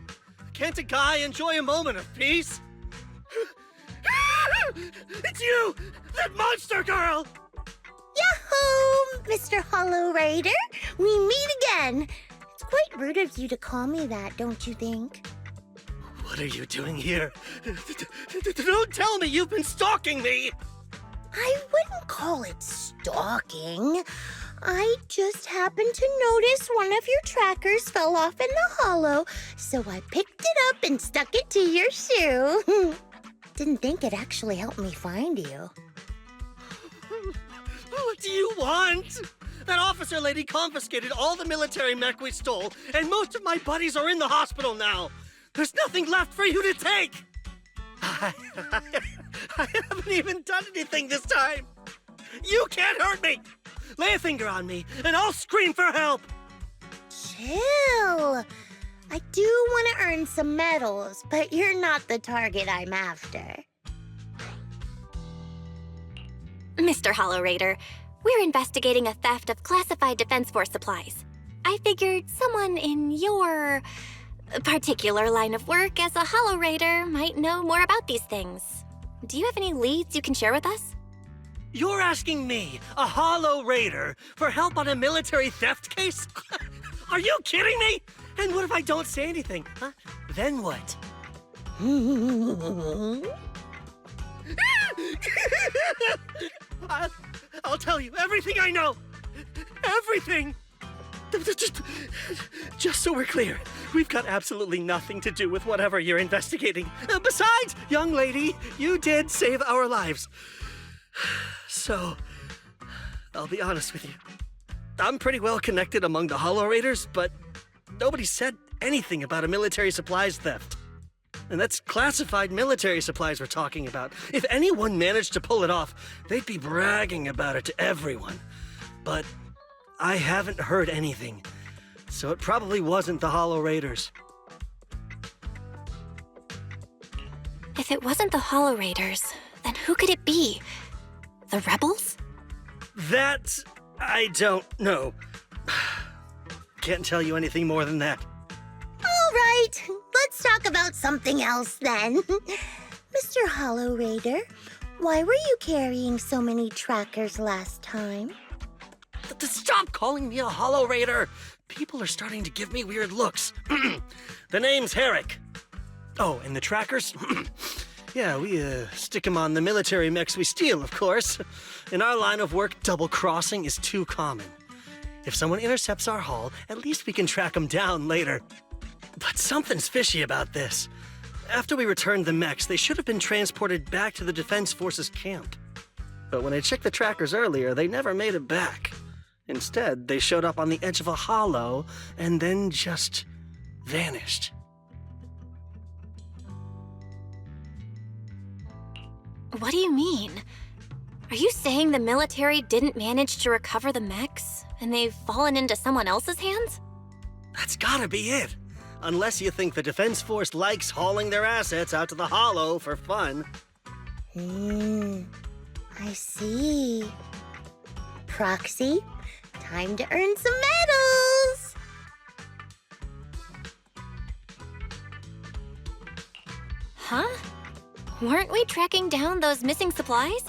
Can't a guy enjoy a moment of peace? It's you! That monster girl!
Yahoo, Mr. Hollow Raider! We meet again! It's quite rude of you to call me that, don't you think?
What are you doing here? Don't tell me you've been stalking me!
I wouldn't call it stalking. I just happened to notice one of your trackers fell off in the hollow, so I picked it up and stuck it to your shoe. Didn't think it actually helped me find you.
What do you want? That officer lady confiscated all the military mech we stole, and most of my buddies are in the hospital now. There's nothing left for you to take. I haven't even done anything this time. You can't hurt me. Lay a finger on me, and I'll scream for help.
Chill. I do want to earn some medals, but you're not the target I'm after.
Mr. Hollow Raider, we're investigating a theft of classified Defense Force supplies. I figured someone in your particular line of work as a Hollow Raider might know more about these things. Do you have any leads you can share with us?
You're asking me, a Hollow Raider, for help on a military theft case? Are you kidding me? And what if I don't say anything, huh? Then what? I'll tell you everything I know. Everything. Just so we're clear, we've got absolutely nothing to do with whatever you're investigating. Besides, young lady, you did save our lives. So, I'll be honest with you. I'm pretty well connected among the Hollow Raiders, but nobody said anything about a military supplies theft. And that's classified military supplies we're talking about. If anyone managed to pull it off, they'd be bragging about it to everyone. But I haven't heard anything, so it probably wasn't the Hollow Raiders.
If it wasn't the Hollow Raiders, then who could it be? The rebels?
That I don't know. Can't tell you anything more than that.
All right, let's talk about something else then. Mr. Hollow Raider, why were you carrying so many trackers last time?
Stop calling me a Hollow Raider! People are starting to give me weird looks. The name's Herrick. Oh, and the trackers? Yeah, we stick them on the military mechs we steal, of course. In our line of work, double-crossing is too common. If someone intercepts our haul, at least we can track them down later. But something's fishy about this. After we returned the mechs, they should have been transported back to the Defense Forces camp. But when I checked the trackers earlier, they never made it back. Instead, they showed up on the edge of a hollow and then just vanished.
What do you mean? Are you saying the military didn't manage to recover the mechs and they've fallen into someone else's hands?
That's gotta be it. Unless you think the Defense Force likes hauling their assets out to the hollow for fun.
I see. Proxy, time to earn some medals!
Huh? Weren't we tracking down those missing supplies?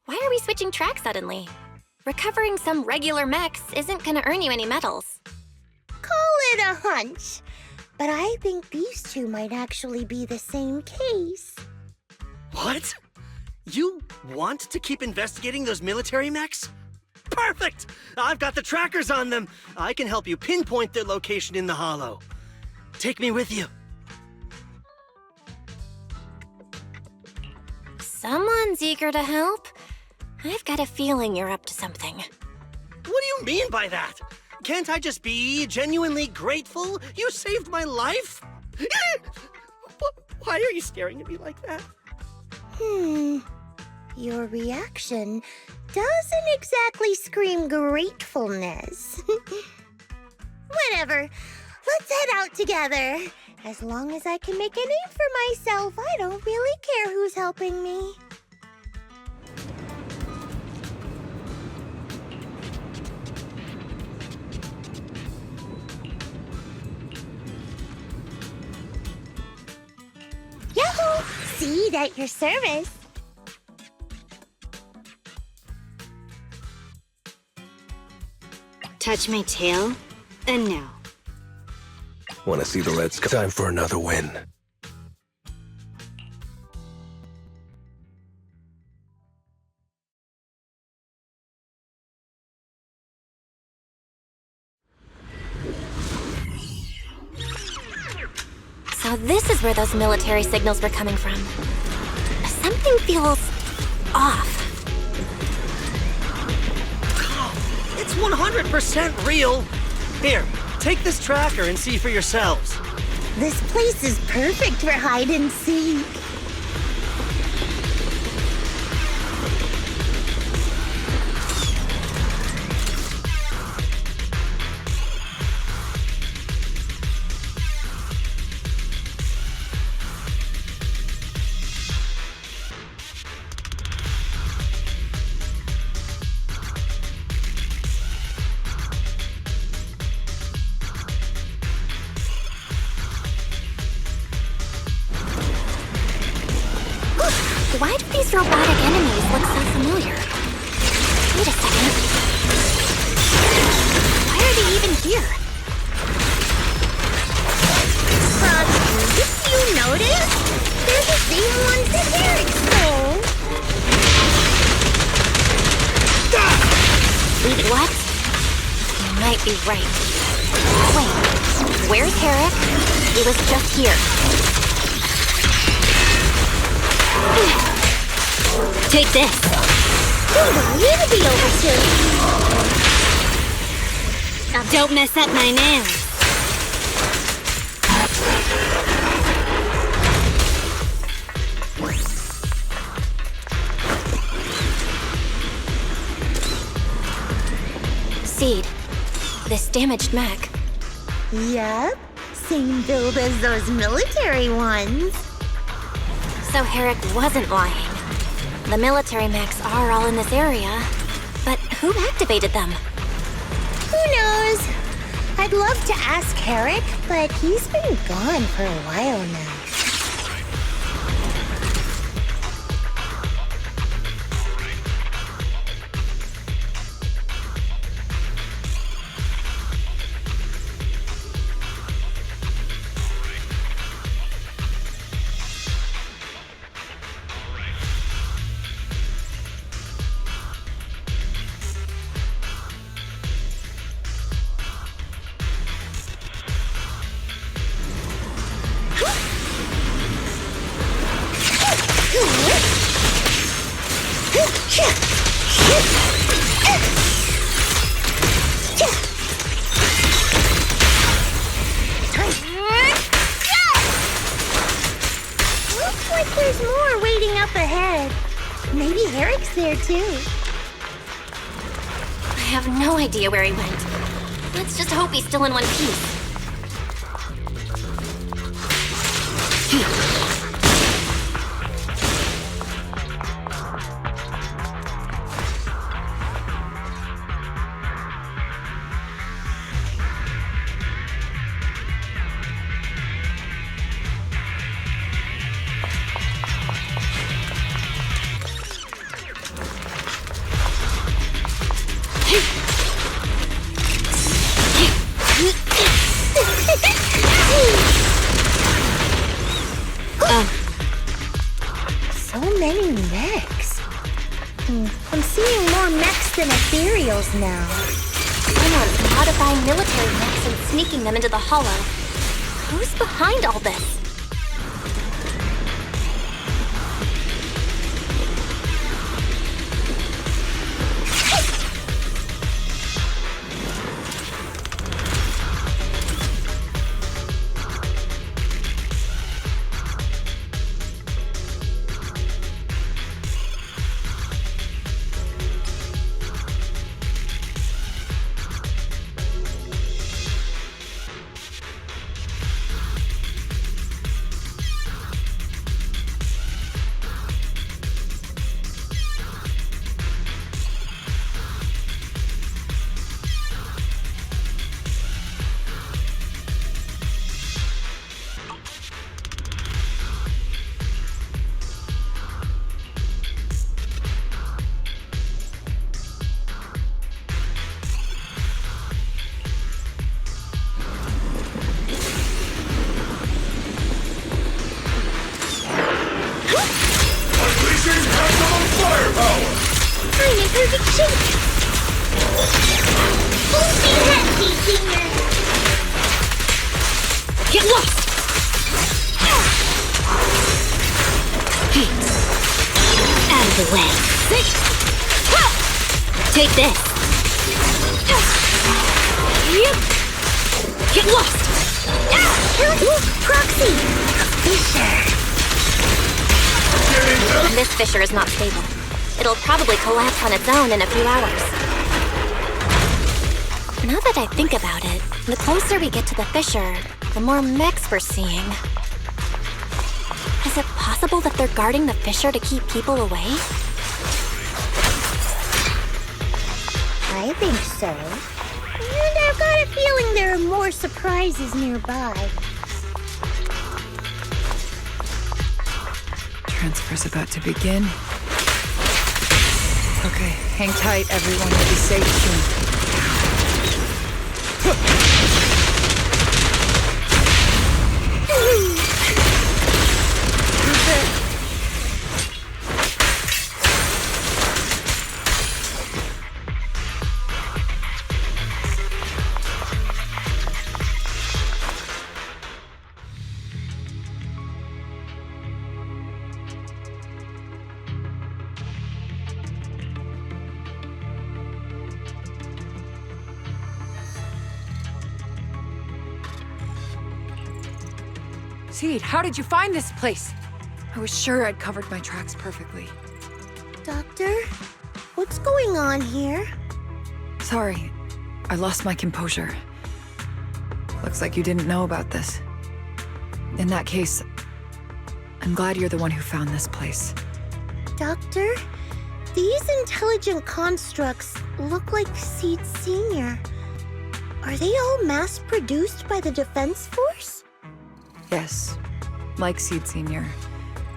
Why are we switching tracks suddenly? Recovering some regular mechs isn't gonna earn you any medals.
Call it a hunch. But I think these two might actually be the same case.
What? You want to keep investigating those military mechs? Perfect! I've got the trackers on them. I can help you pinpoint their location in the hollow. Take me with you.
Someone's eager to help. I've got a feeling you're up to something.
What do you mean by that? Can't I just be genuinely grateful? You saved my life? Why are you staring at me like that?
Your reaction doesn't exactly scream gratefulness. Whatever. Let's head out together. As long as I can make a name for myself, I don't really care who's helping me. Yahoo! Seed at your service.
Touch my tail? And no.
Want to see the Reds? Time for another win.
So this is where those military signals were coming from. Something feels off.
It's 100% real. Here, take this tracker and see for yourselves.
This place is perfect for hide and seek.
Why do these robotic enemies look so familiar? Wait a second. Why are they even here?
Did you notice? They're the same ones that Eric stole.
Wait, what? You might be right. Wait, where's Herrick? He was just here.
Take this.
Don't want you to be over soon.
Don't mess up my nails.
Seed, this damaged mech.
Yep, same build as those military ones.
So Herrick wasn't lying. The military mechs are all in this area, but who activated them?
Who knows? I'd love to ask Herrick, but he's been gone for a while now. Maybe Eric's there too.
I have no idea where he went. Let's just hope he's still in one piece.
So many mechs. I'm seeing more mechs than ethereals now.
Someone's modifying military mechs and sneaking them into the hollow. Who's behind all this?
I'm in perfect shape. Full speed ahead, Seed Senior.
Get lost! Out of the way. Take this. Get lost!
Proxy! A fissure.
This fissure is not stable. It'll probably collapse on its own in a few hours. Now that I think about it, the closer we get to the fissure, the more mechs we're seeing. Is it possible that they're guarding the fissure to keep people away?
I think so. And I've got a feeling there are more surprises nearby.
Transfer's about to begin. Okay, hang tight, everyone. You'll be safe soon. Seed, how did you find this place? I was sure I'd covered my tracks perfectly.
Doctor, what's going on here?
Sorry, I lost my composure. Looks like you didn't know about this. In that case, I'm glad you're the one who found this place.
Doctor, these intelligent constructs look like Seed Senior. Are they all mass-produced by the Defense Force?
Yes, like Seed Senior.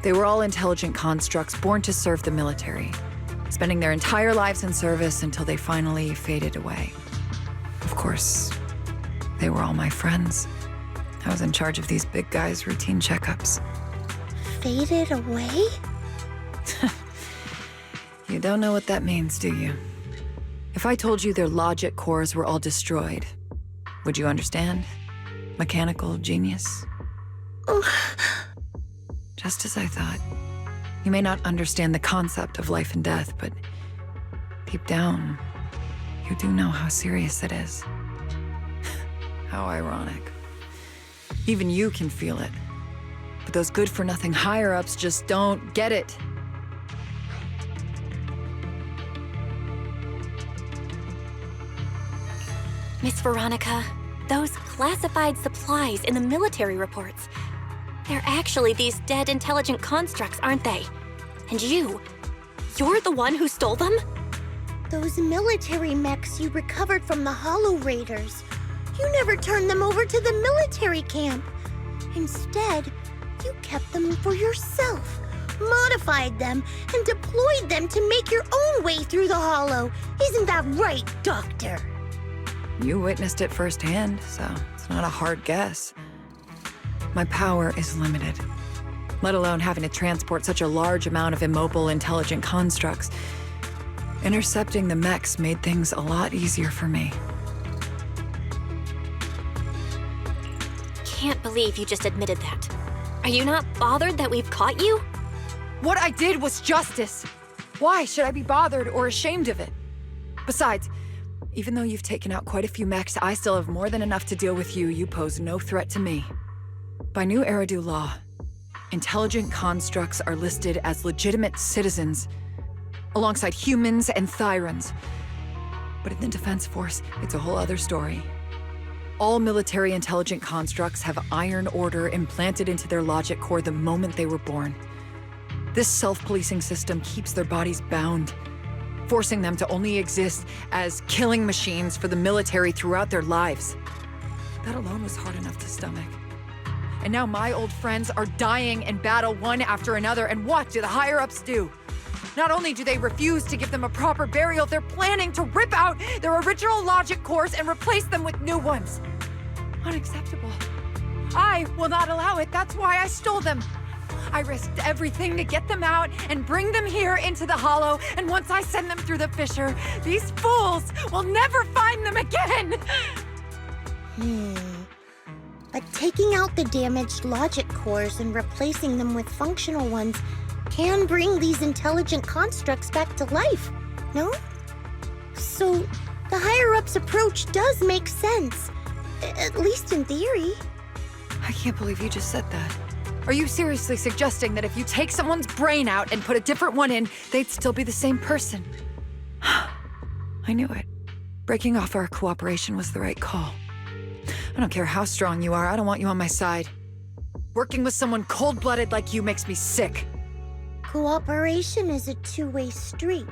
They were all intelligent constructs born to serve the military, spending their entire lives in service until they finally faded away. Of course, they were all my friends. I was in charge of these big guys' routine checkups.
Faded away?
You don't know what that means, do you? If I told you their logic cores were all destroyed, would you understand? Mechanical genius? Just as I thought. You may not understand the concept of life and death, but deep down, you do know how serious it is. How ironic. Even you can feel it. But those good-for-nothing higher-ups just don't get it.
Miss Veronica, those classified supplies in the military reports, they're actually these dead intelligent constructs, aren't they? And you're the one who stole them?
Those military mechs you recovered from the Hollow Raiders. You never turned them over to the military camp. Instead, you kept them for yourself, modified them, and deployed them to make your own way through the Hollow. Isn't that right, Doctor?
You witnessed it firsthand, so it's not a hard guess. My power is limited, let alone having to transport such a large amount of immobile, intelligent constructs. Intercepting the mechs made things a lot easier for me.
Can't believe you just admitted that. Are you not bothered that we've caught you?
What I did was justice. Why should I be bothered or ashamed of it? Besides, even though you've taken out quite a few mechs, I still have more than enough to deal with you. You pose no threat to me. By new Eridu law, intelligent constructs are listed as legitimate citizens, alongside humans and Thyrans. But in the Defense Force, it's a whole other story. All military intelligent constructs have Iron Order implanted into their logic core the moment they were born. This self-policing system keeps their bodies bound, forcing them to only exist as killing machines for the military throughout their lives. That alone was hard enough to stomach. And now my old friends are dying in battle one after another, and what do the higher-ups do? Not only do they refuse to give them a proper burial, they're planning to rip out their original logic cores and replace them with new ones. Unacceptable. I will not allow it. That's why I stole them. I risked everything to get them out and bring them here into the Hollow, and once I send them through the fissure, these fools will never find them again!
But taking out the damaged logic cores and replacing them with functional ones can bring these intelligent constructs back to life, no? So, the higher-ups approach does make sense, at least in theory.
I can't believe you just said that. Are you seriously suggesting that if you take someone's brain out and put a different one in, they'd still be the same person? I knew it. Breaking off our cooperation was the right call. I don't care how strong you are, I don't want you on my side. Working with someone cold-blooded like you makes me sick.
Cooperation is a two-way street.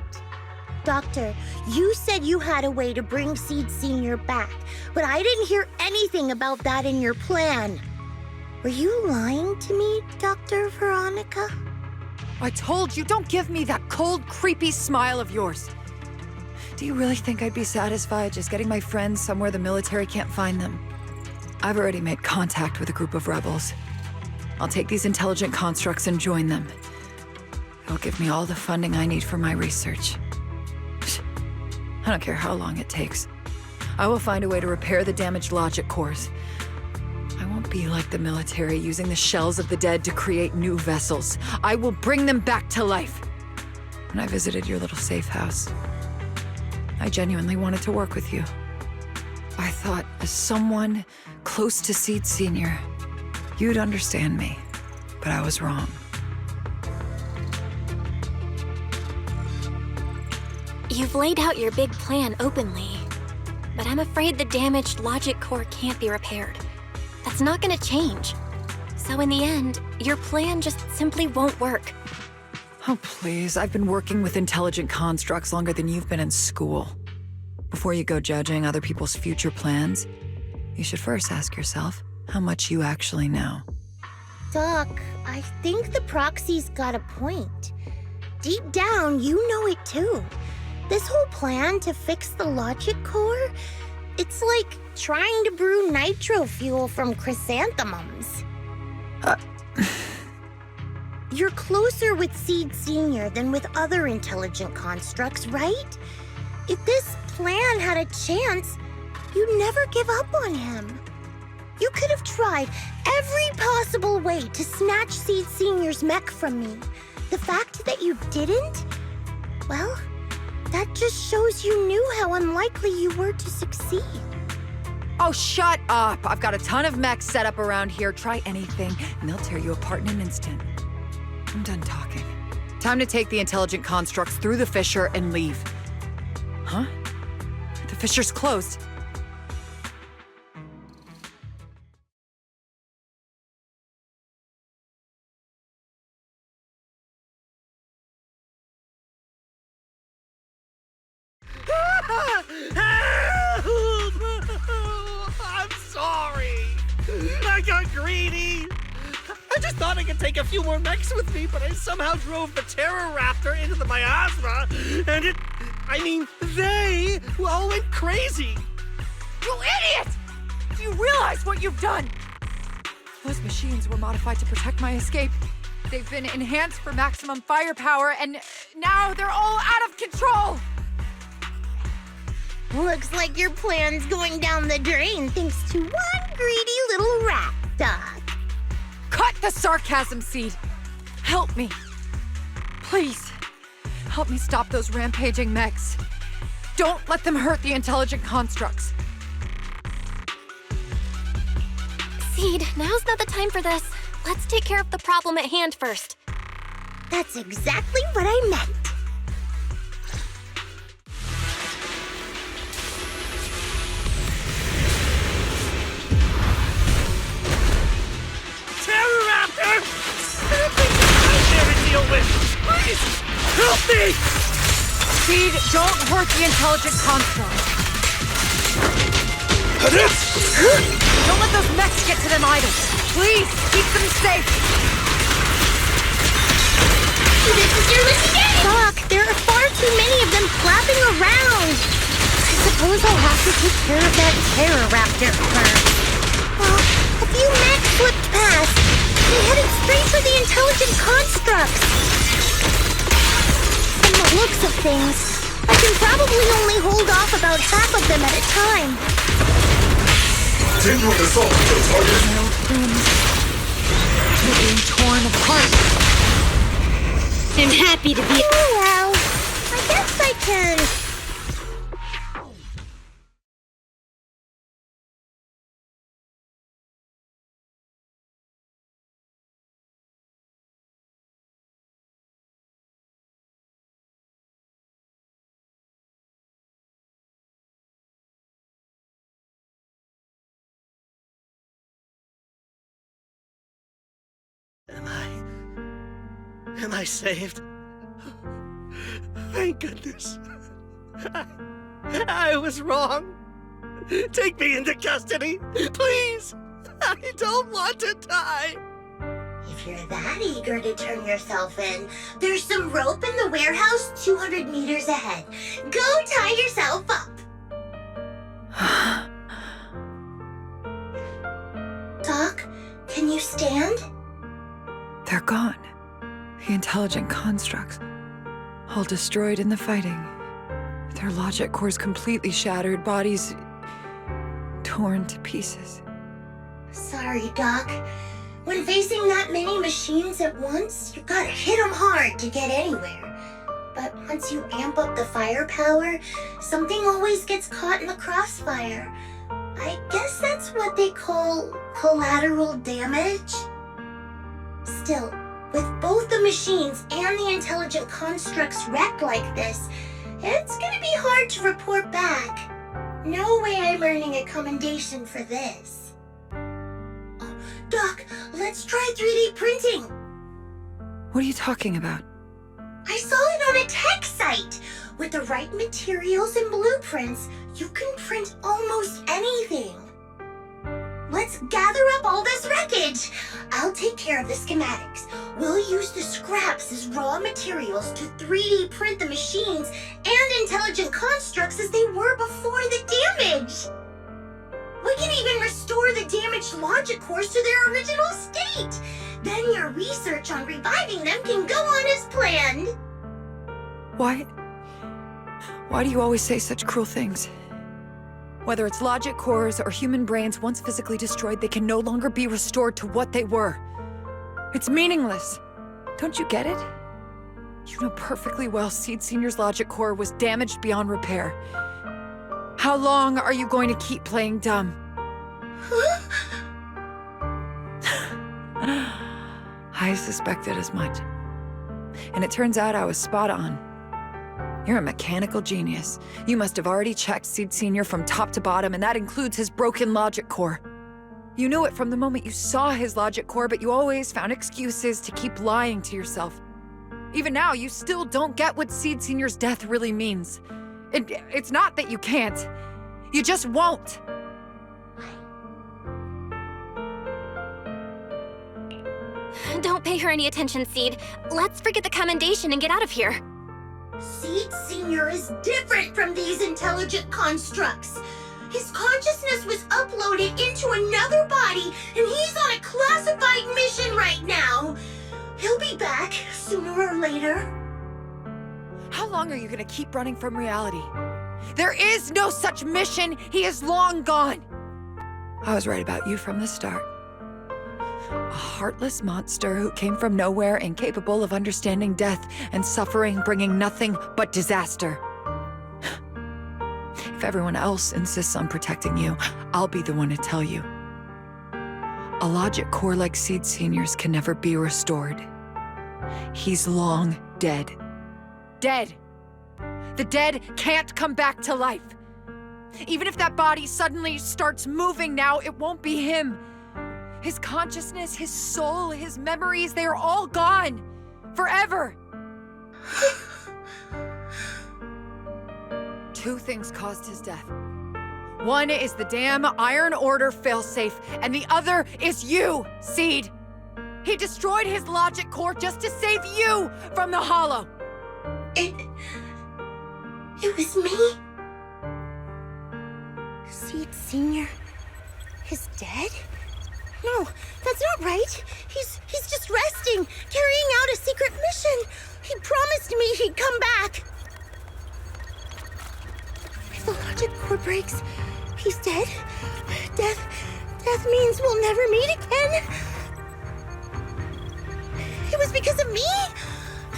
Doctor, you said you had a way to bring Seed Senior back, but I didn't hear anything about that in your plan. Were you lying to me, Dr. Veronica?
I told you, don't give me that cold, creepy smile of yours. Do you really think I'd be satisfied just getting my friends somewhere the military can't find them? I've already made contact with a group of rebels. I'll take these intelligent constructs and join them. It'll give me all the funding I need for my research. I don't care how long it takes. I will find a way to repair the damaged logic cores. I won't be like the military, using the shells of the dead to create new vessels. I will bring them back to life. When I visited your little safe house, I genuinely wanted to work with you. I thought, as someone close to Seed Senior, you'd understand me, but I was wrong.
You've laid out your big plan openly, but I'm afraid the damaged logic core can't be repaired. That's not gonna change. So in the end, your plan just simply won't work.
Oh, please. I've been working with intelligent constructs longer than you've been in school. Before you go judging other people's future plans, you should first ask yourself how much you actually know.
Doc, I think the proxy's got a point. Deep down, you know it too. This whole plan to fix the logic core, it's like trying to brew nitro fuel from chrysanthemums. You're closer with Seed Senior than with other intelligent constructs, right? If this plan had a chance, you'd never give up on him. You could have tried every possible way to snatch Seed Senior's mech from me. The fact that you didn't, well, that just shows you knew how unlikely you were to succeed.
Oh, shut up! I've got a ton of mechs set up around here. Try anything, and they'll tear you apart in an instant. I'm done talking. Time to take the intelligent constructs through the fissure and leave. Huh? The fissure's closed.
I got greedy! I just thought I could take a few more mechs with me, but I somehow drove the Terror Raptor into the miasma, and they all went crazy!
You idiot! Do you realize what you've done? Those machines were modified to protect my escape. They've been enhanced for maximum firepower, and now they're all out of control!
Looks like your plan's going down the drain thanks to one greedy little rat, Doc.
Cut the sarcasm, Seed. Help me. Please. Help me stop those rampaging mechs. Don't let them hurt the intelligent constructs.
Seed, now's not the time for this. Let's take care of the problem at hand first.
That's exactly what I meant.
Terror Raptor! I'm there to deal with! Please, help me!
Seed, don't hurt the intelligent construct. Don't let those mechs get to them either. Please, keep them safe.
This is your lucky day! Doc, there are far too many of them flapping around. I suppose I'll have to take care of that Terror Raptor first. Well, a few mechs slipped past. They headed straight for the intelligent constructs. From the looks of things, I can probably only hold off about half of them at a time.
Continuing assault to target.
My old friends. They're being torn apart.
I'm happy to be.
Oh well, I guess I can.
Am I saved? Thank goodness. I was wrong. Take me into custody, please. I don't want to die.
If you're that eager to turn yourself in, there's some rope in the warehouse 200 meters ahead. Go tie yourself up. Doc, can you stand?
They're gone. The intelligent constructs. All destroyed in the fighting. Their logic cores completely shattered, bodies torn to pieces.
Sorry, Doc. When facing that many machines at once, you gotta hit them hard to get anywhere. But once you amp up the firepower, something always gets caught in the crossfire. I guess that's what they call collateral damage. Still, with both the machines and the intelligent constructs wrecked like this, it's gonna be hard to report back. No way I'm earning a commendation for this. Oh, Doc, let's try 3D printing.
What are you talking about?
I saw it on a tech site. With the right materials and blueprints, you can print almost anything. Let's gather up all this wreckage. I'll take care of the schematics. We'll use the scraps as raw materials to 3D print the machines and intelligent constructs as they were before the damage. We can even restore the damaged logic cores to their original state. Then your research on reviving them can go on as planned.
Why do you always say such cruel things? Whether it's logic cores or human brains once physically destroyed, they can no longer be restored to what they were. It's meaningless. Don't you get it? You know perfectly well Seed Senior's logic core was damaged beyond repair. How long are you going to keep playing dumb? I suspected as much. And it turns out I was spot on. You're a mechanical genius. You must have already checked Seed Senior from top to bottom, and that includes his broken logic core. You knew it from the moment you saw his logic core, but you always found excuses to keep lying to yourself. Even now, you still don't get what Seed Senior's death really means. It's not that you can't. You just won't.
Don't pay her any attention, Seed. Let's forget the commendation and get out of here.
Seed Senior is different from these intelligent constructs. His consciousness was uploaded into another body, and he's on a classified mission right now. He'll be back sooner or later.
How long are you gonna keep running from reality? There is no such mission. He is long gone. I was right about you from the start. A heartless monster who came from nowhere, incapable of understanding death and suffering, bringing nothing but disaster. If everyone else insists on protecting you, I'll be the one to tell you. A logic core like Seed Senior's can never be restored. He's long dead. Dead. The dead can't come back to life. Even if that body suddenly starts moving now, it won't be him. His consciousness, his soul, his memories, they are all gone. Forever. Two things caused his death. One is the damn Iron Order failsafe, and the other is you, Seed. He destroyed his logic core just to save you from the Hollow.
It was me? Seed Senior is dead? No, that's not right. He's just resting, carrying out a secret mission. He promised me he'd come back. If the logic core breaks, he's dead. Death means we'll never meet again. It was because of me.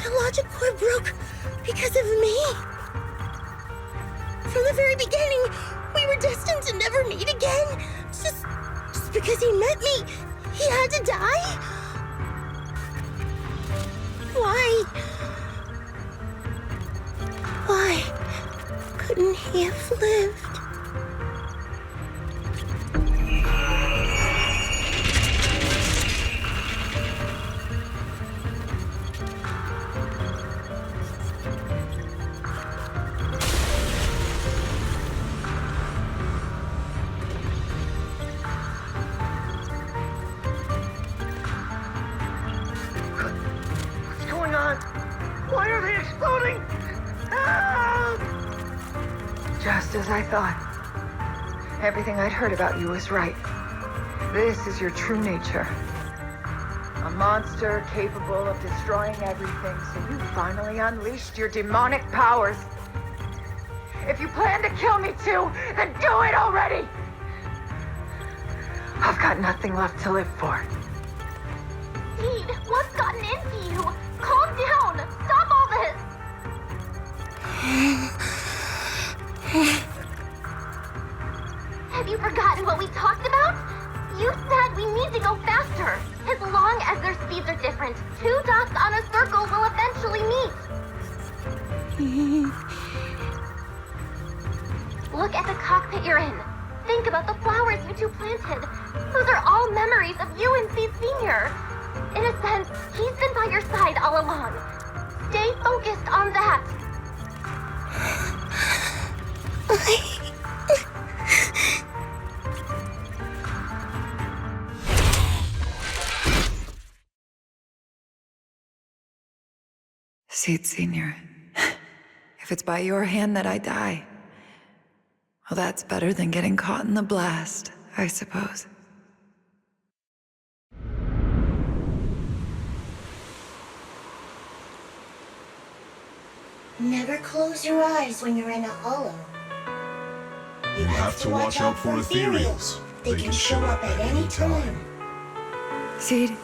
The logic core broke because of me. From the very beginning, we were destined to never meet again. Just because he met me, he had to die? Why? Why couldn't he have lived?
Why are they exploding? Help!
Just as I thought. Everything I'd heard about you was right. This is your true nature. A monster capable of destroying everything, so you finally unleashed your demonic powers. If you plan to kill me too, then do it already! I've got nothing left to live for.
Seed, what's gotten into you? Calm down! Stop all this! Have you forgotten what we talked about? You said we need to go faster. As long as their speeds are different, two dots on a circle will eventually meet. Look at the cockpit you're in. Think about the flowers you two planted. Those are all memories of you and Seed Senior. In a sense, he's been by your side all along. Stay focused on that.
Seed Senior, if it's by your hand that I die, well, that's better than getting caught in the blast, I suppose.
Never close your eyes when you're in a hollow. You have to watch out for ethereals. They can show up at any time.
Seed?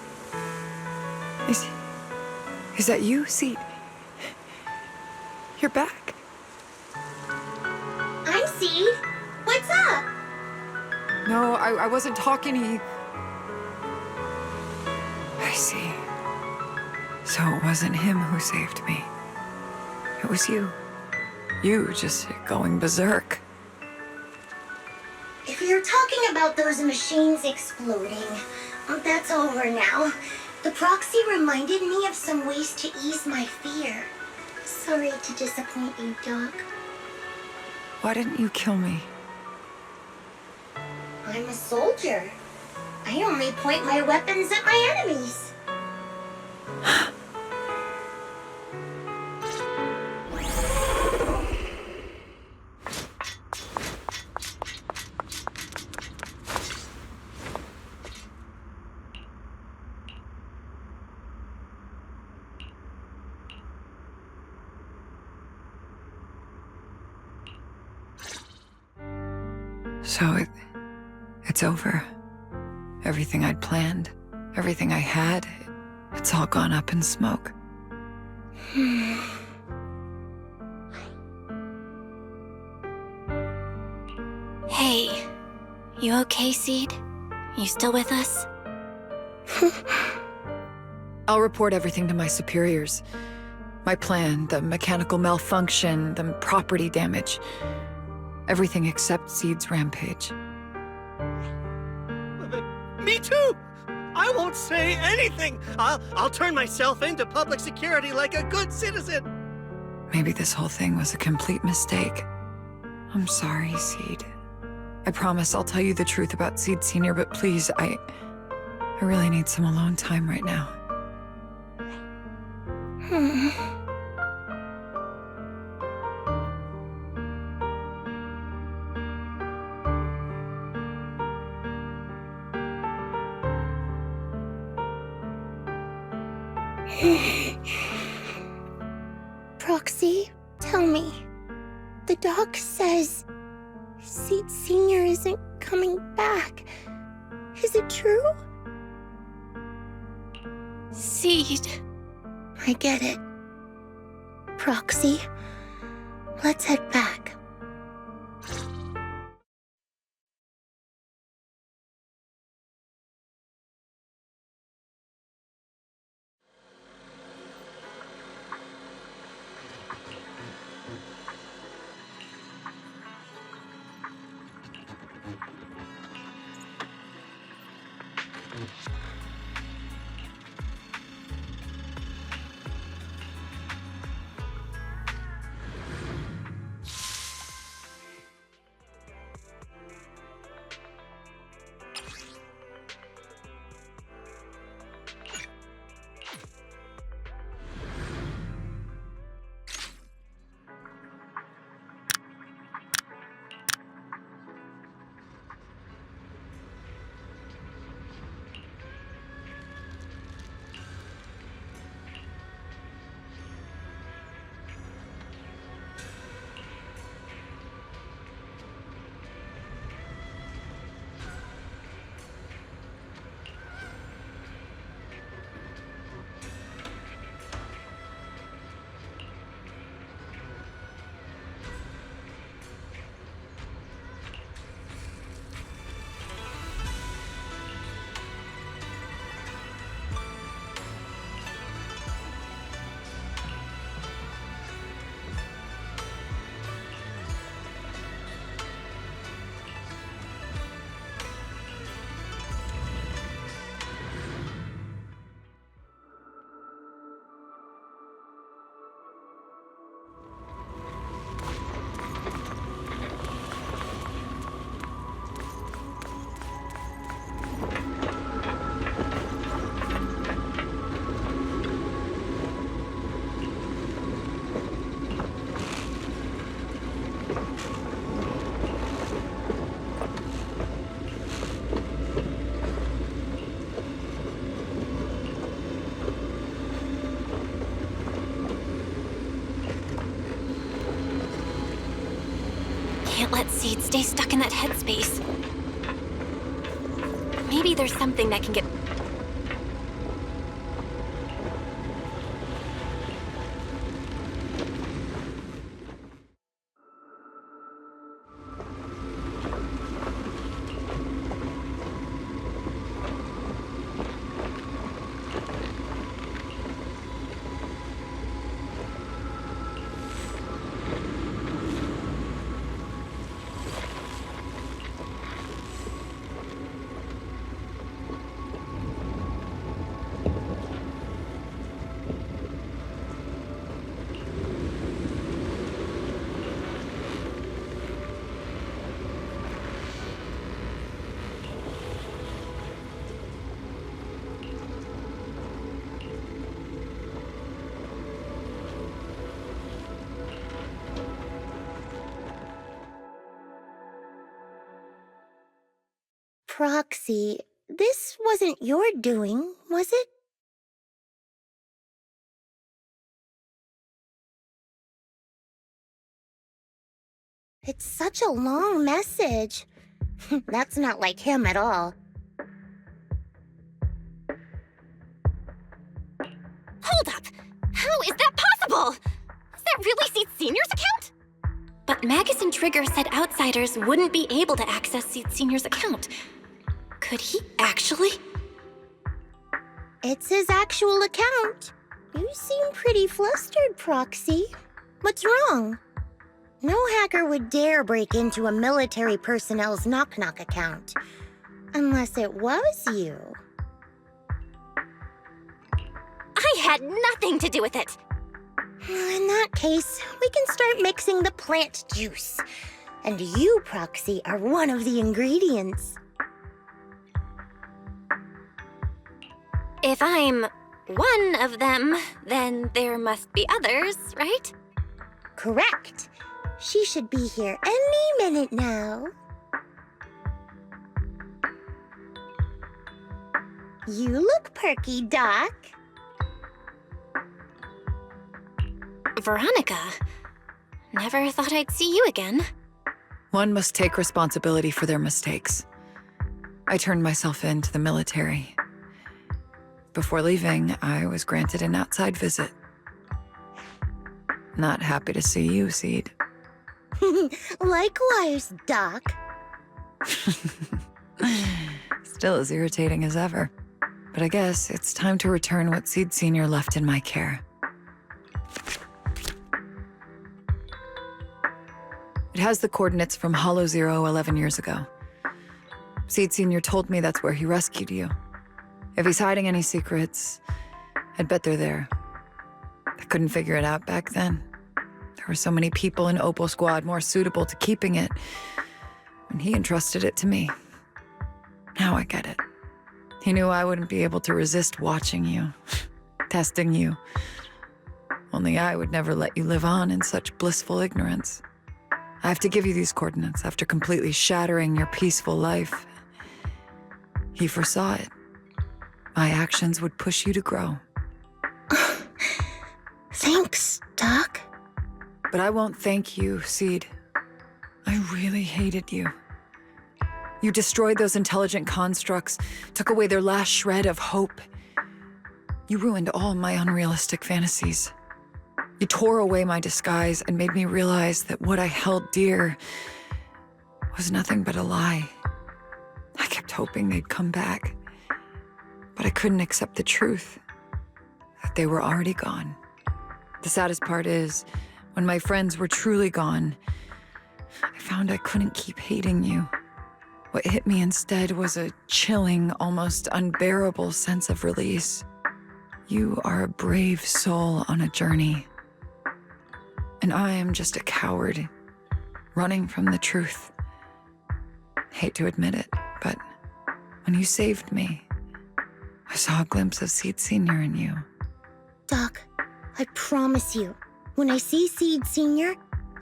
Is that you, Seed? You're back.
I'm Seed. What's up?
No, I wasn't talking to you. I see. So it wasn't him who saved me. It was you. You just going berserk.
If you're talking about those machines exploding, that's over now. The proxy reminded me of some ways to ease my fear. Sorry to disappoint you, Doc.
Why didn't you kill me?
I'm a soldier. I only point my weapons at my enemies.
So it's over. Everything I'd planned, everything I had, it's all gone up in smoke.
Hey, you okay, Seed? You still with us?
I'll report everything to my superiors. My plan, the mechanical malfunction, the property damage. Everything except Seed's rampage.
Me too! I won't say anything! I'll turn myself into public security like a good citizen!
Maybe this whole thing was a complete mistake. I'm sorry, Seed. I promise I'll tell you the truth about Seed Sr., but please, I really need some alone time right now.
Proxy, tell me. The doc says Seed Sr. isn't coming back. Is it true?
Seed.
I get it. Proxy, let's head back.
Can't let Seed stay stuck in that headspace. Maybe there's something that can get...
Proxy, this wasn't your doing, was it? It's such a long message. That's not like him at all.
Hold up! How is that possible? Is that really Seed Senior's account? But Magus and Trigger said outsiders wouldn't be able to access Seed Senior's account. Could he actually?
It's his actual account. You seem pretty flustered, Proxy. What's wrong? No hacker would dare break into a military personnel's knock-knock account. Unless it was you.
I had nothing to do with it.
In that case, we can start mixing the plant juice. And you, Proxy, are one of the ingredients.
If I'm one of them, then there must be others, right?
Correct. She should be here any minute now. You look perky, Doc.
Veronica, never thought I'd see you again.
One must take responsibility for their mistakes. I turned myself in to the military. Before leaving, I was granted an outside visit. Not happy to see you, Seed.
Likewise, Doc.
Still as irritating as ever. But I guess it's time to return what Seed Senior left in my care. It has the coordinates from Hollow Zero 11 years ago. Seed Senior told me that's where he rescued you. If he's hiding any secrets, I'd bet they're there. I couldn't figure it out back then. There were so many people in Opal Squad more suitable to keeping it, and he entrusted it to me. Now I get it. He knew I wouldn't be able to resist watching you, testing you. Only I would never let you live on in such blissful ignorance. I have to give you these coordinates after completely shattering your peaceful life. He foresaw it. My actions would push you to grow.
Thanks, Doc.
But I won't thank you, Seed. I really hated you. You destroyed those intelligent constructs, took away their last shred of hope. You ruined all my unrealistic fantasies. You tore away my disguise and made me realize that what I held dear was nothing but a lie. I kept hoping they'd come back, but I couldn't accept the truth, that they were already gone. The saddest part is, when my friends were truly gone, I found I couldn't keep hating you. What hit me instead was a chilling, almost unbearable sense of release. You are a brave soul on a journey. And I am just a coward, running from the truth. Hate to admit it, but when you saved me, I saw a glimpse of Seed Senior in you.
Doc, I promise you, when I see Seed Senior,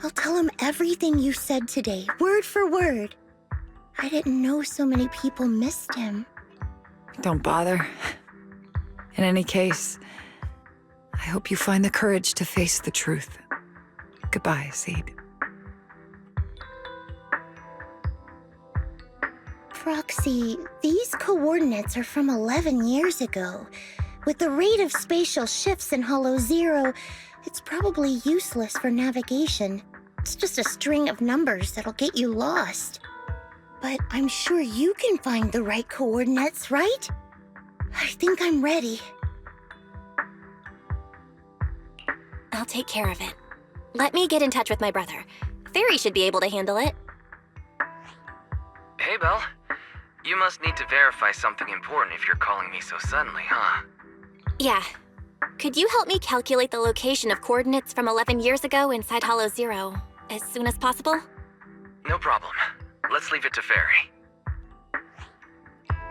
I'll tell him everything you said today, word for word. I didn't know so many people missed him.
Don't bother. In any case, I hope you find the courage to face the truth. Goodbye, Seed.
Proxy, these coordinates are from 11 years ago. With the rate of spatial shifts in Hollow Zero, it's probably useless for navigation. It's just a string of numbers that'll get you lost. But I'm sure you can find the right coordinates, right? I think I'm ready.
I'll take care of it. Let me get in touch with my brother. Fairy should be able to handle it.
Hey, Belle. You must need to verify something important if you're calling me so suddenly, huh?
Yeah. Could you help me calculate the location of coordinates from 11 years ago inside Hollow Zero as soon as possible?
No problem. Let's leave it to Fairy.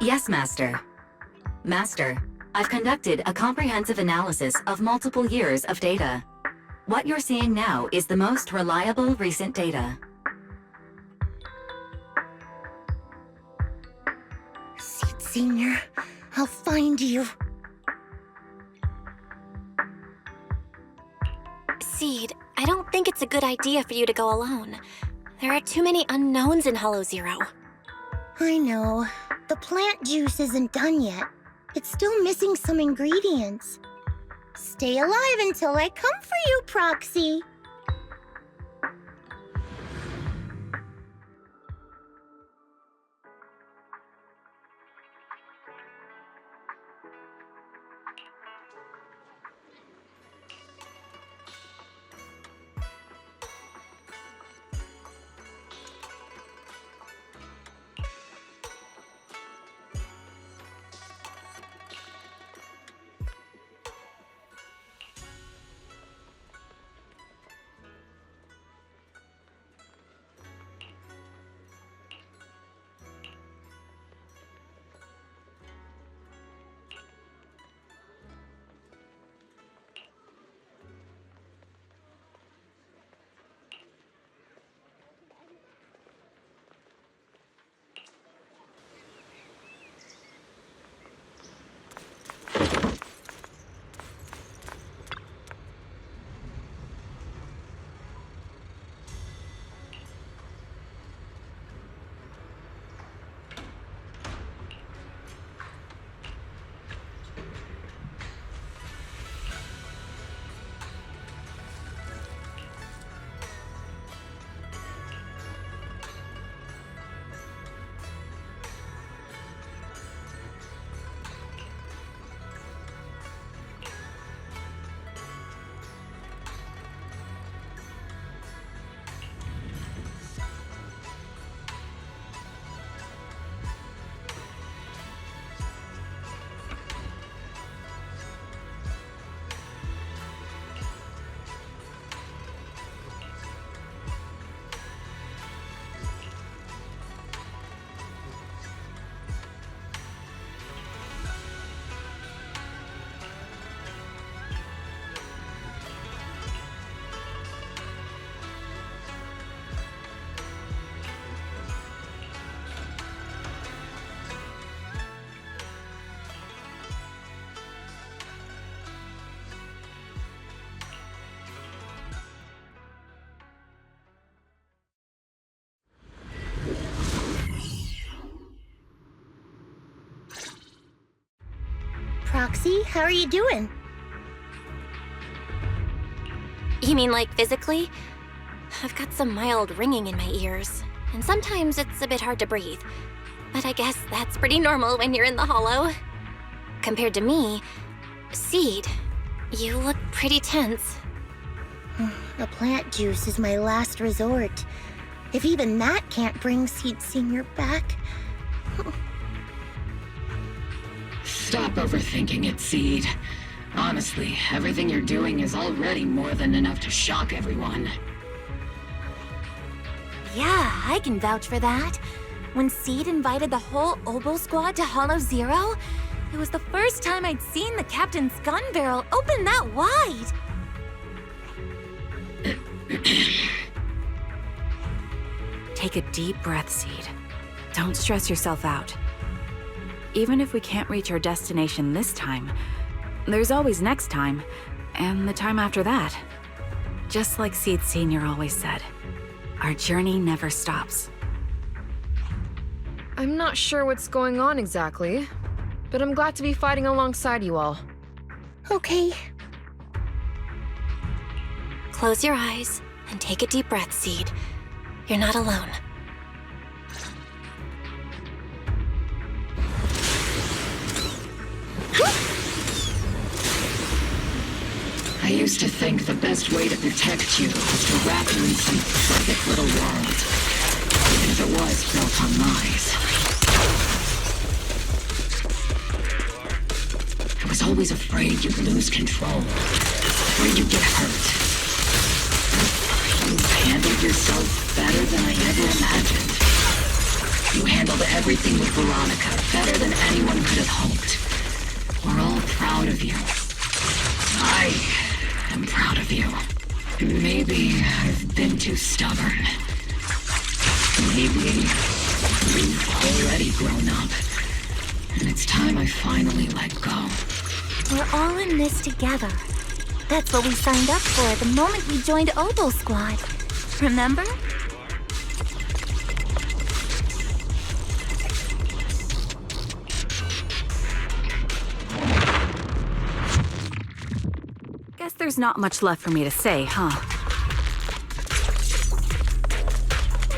Yes, Master. Master, I've conducted a comprehensive analysis of multiple years of data. What you're seeing now is the most reliable recent data.
Seed Senior, I'll find you.
Seed, I don't think it's a good idea for you to go alone. There are too many unknowns in Hollow Zero.
I know. The plant juice isn't done yet. It's still missing some ingredients. Stay alive until I come for you, Proxy. Proxy, how are you doing?
You mean like physically? I've got some mild ringing in my ears, and sometimes it's a bit hard to breathe. But I guess that's pretty normal when you're in the hollow. Compared to me, Seed, you look pretty tense.
The plant juice is my last resort. If even that can't bring Seed Senior back...
Stop overthinking it, Seed. Honestly, everything you're doing is already more than enough to shock everyone.
Yeah, I can vouch for that. When Seed invited the whole Oboe squad to Hollow Zero, it was the first time I'd seen the captain's gun barrel open that wide.
Take a deep breath, Seed. Don't stress yourself out. Even if we can't reach our destination this time, there's always next time, and the time after that. Just like Seed Senior always said, our journey never stops.
I'm not sure what's going on exactly, but I'm glad to be fighting alongside you all.
Okay.
Close your eyes and take a deep breath, Seed. You're not alone.
I used to think the best way to protect you was to wrap you in some perfect little world. Even if it was built on lies. I was always afraid you'd lose control. Afraid you'd get hurt. You handled yourself better than I ever imagined. You handled everything with Veronica better than anyone could have hoped. We're all proud of you. I'm proud of you. Maybe I've been too stubborn. Maybe you've already grown up. And it's time I finally let go.
We're all in this together. That's what we signed up for the moment we joined Oboe Squad. Remember?
there's not much left for me to say, huh?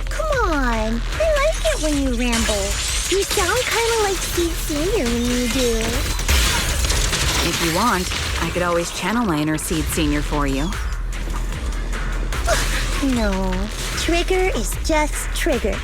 Come on, I like it when you ramble. You sound kind of like Steve Sr. when you do.
If you want, I could always channel my inner Seed Senior for you.
No, Trigger is just Trigger.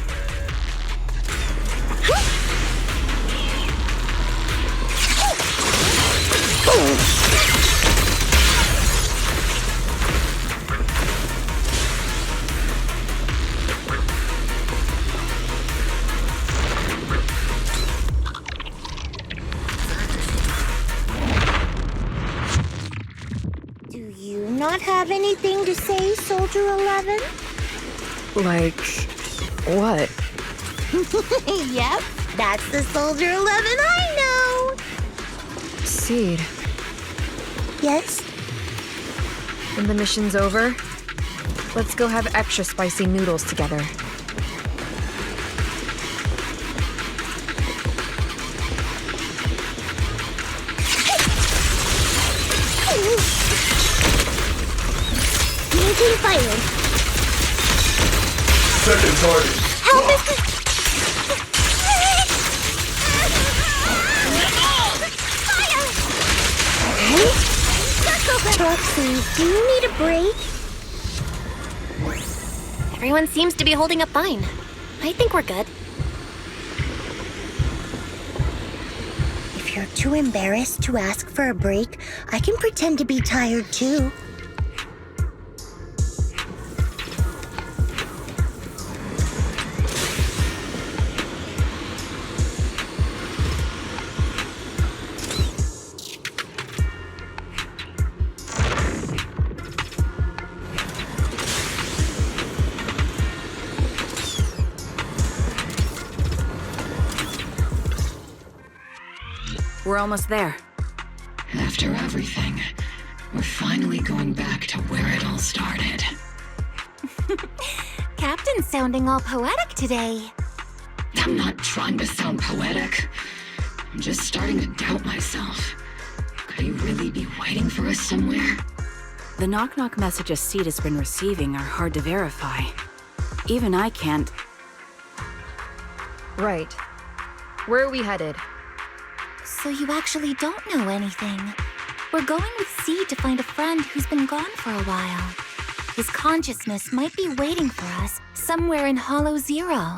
Do you not have anything to say, Soldier 11?
Like, what?
Yep, that's the Soldier 11 I know!
Seed.
Yes?
When the mission's over, let's go have extra spicy noodles together.
Maintain firing.
Second target.
Help us! Roxy, do you need a break?
Everyone seems to be holding up fine. I think we're good.
If you're too embarrassed to ask for a break, I can pretend to be tired too.
We're almost there.
After everything, we're finally going back to where it all started.
Captain's sounding all poetic today.
I'm not trying to sound poetic. I'm just starting to doubt myself. Could he really be waiting for us somewhere?
The knock-knock messages Seed has been receiving are hard to verify. Even I can't.
Right. Where are we headed?
So you actually don't know anything. We're going with Seed to find a friend who's been gone for a while. His consciousness might be waiting for us somewhere in Hollow Zero.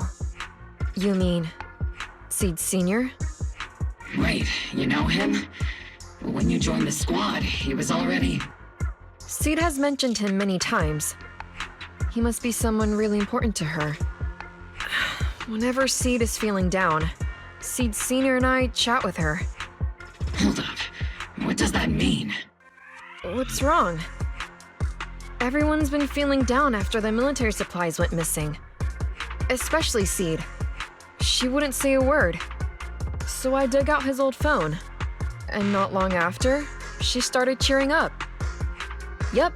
You mean Seed Senior?
Wait, you know him? When you joined the squad, he was already...
Seed has mentioned him many times. He must be someone really important to her. Whenever Seed is feeling down, Seed Senior and I chat with her.
Hold up. What does that mean?
What's wrong? Everyone's been feeling down after the military supplies went missing. Especially Seed. She wouldn't say a word. So I dug out his old phone. And not long after, she started cheering up. Yep,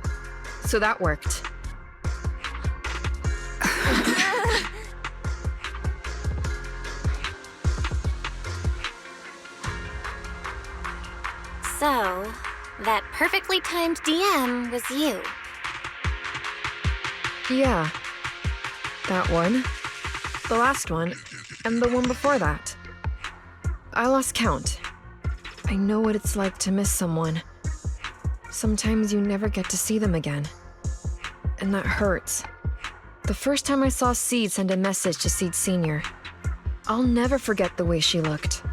so that worked.
So, that perfectly timed DM was you.
Yeah. That one, the last one, and the one before that. I lost count. I know what it's like to miss someone. Sometimes you never get to see them again. And that hurts. The first time I saw Seed send a message to Seed Senior, I'll never forget the way she looked.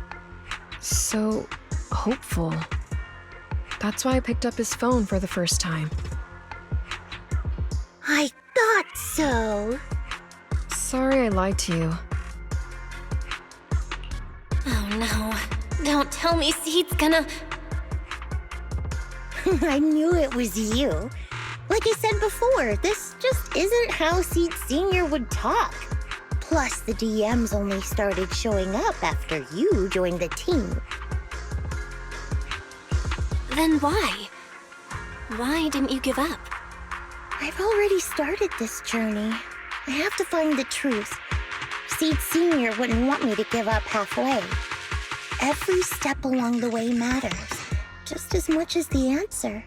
So hopeful. That's why I picked up his phone for the first time.
I thought so.
Sorry I lied to you.
Oh no. Don't tell me Seed's gonna...
I knew it was you. Like I said before, this just isn't how Seed Senior would talk. Plus, the DMs only started showing up after you joined the team.
Then why? Why didn't you give up?
I've already started this journey. I have to find the truth. Seed Senior wouldn't want me to give up halfway. Every step along the way matters, just as much as the answer.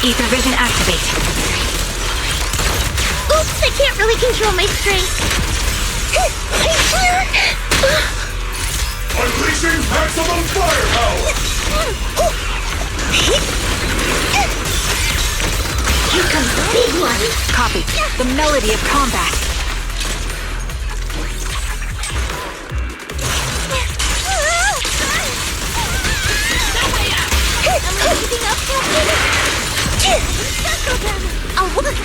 Ether vision activate.
Oops, I can't really control my strength.
Unleashing maximum firepower!
Here comes the big one.
Copy. The melody of combat.
I'm leaving up, Captain. Circle them. I'll work.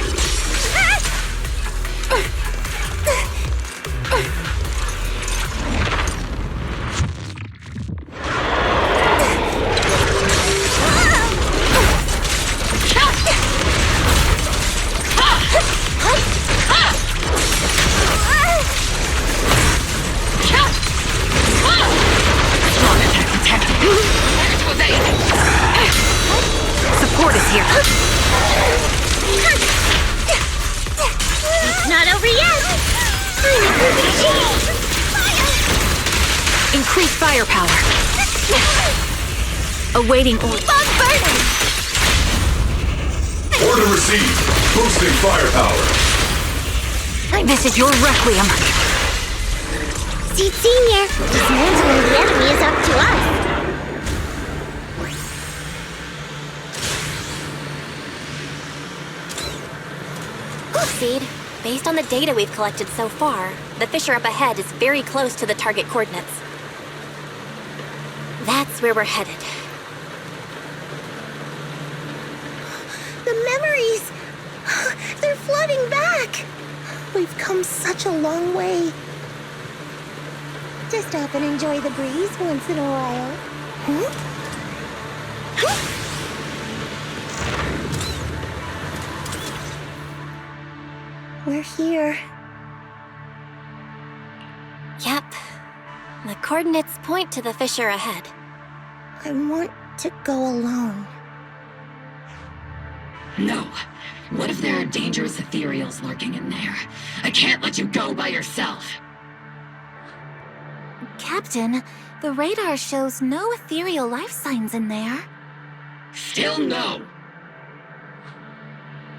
Support is here.
It's not over yet. I'm in perfect shape.
Increase firepower. Awaiting order.
Bug burning.
Order received. Boosting firepower.
This is your requiem.
Seed Senior, dismantling the enemy is up to us.
Seed, based on the data we've collected so far, the fissure up ahead is very close to the target coordinates. That's where we're headed.
The memories! They're flooding back! We've come such a long way. Just stop and enjoy the breeze once in a while. Huh? We're here.
Yep. The coordinates point to the fissure ahead.
I want to go alone.
No. What if there are dangerous ethereals lurking in there? I can't let you go by yourself.
Captain, the radar shows no ethereal life signs in there.
Still no.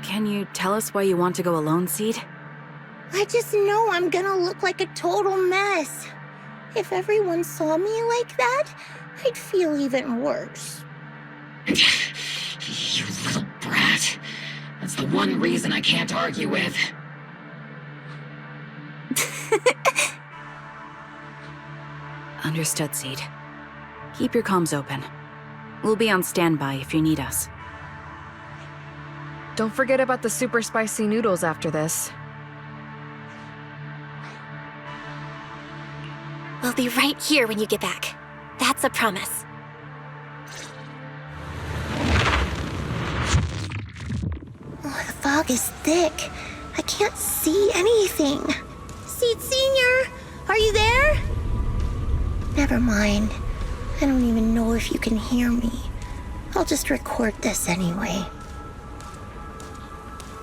Can you tell us why you want to go alone, Seed?
I just know I'm gonna look like a total mess. If everyone saw me like that, I'd feel even worse.
You little brat. That's the one reason I can't argue with.
Understood, Seed. Keep your comms open. We'll be on standby if you need us.
Don't forget about the super spicy noodles after this.
We'll be right here when you get back. That's a promise.
Oh, the fog is thick. I can't see anything. Seed Senior, are you there? Never mind. I don't even know if you can hear me. I'll just record this anyway.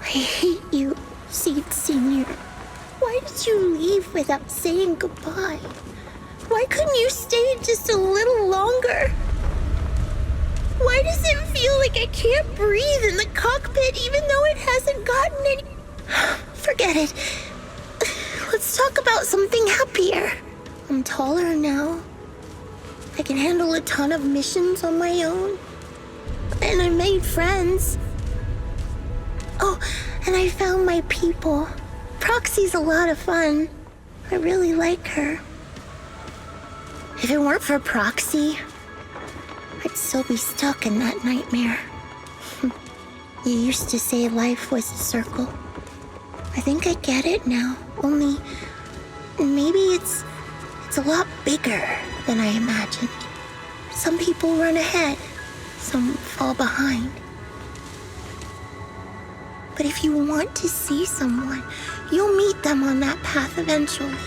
I hate you, Seed Senior. Why did you leave without saying goodbye? Why couldn't you stay just a little longer? Why does it feel like I can't breathe in the cockpit even though it hasn't gotten any... Forget it. Let's talk about something happier. I'm taller now. I can handle a ton of missions on my own. And I made friends. Oh, and I found my people. Proxy's a lot of fun. I really like her. If it weren't for Proxy, I'd still be stuck in that nightmare. You used to say life was a circle. I think I get it now, only maybe it's a lot bigger than I imagined. Some people run ahead, some fall behind. But if you want to see someone, you'll meet them on that path eventually.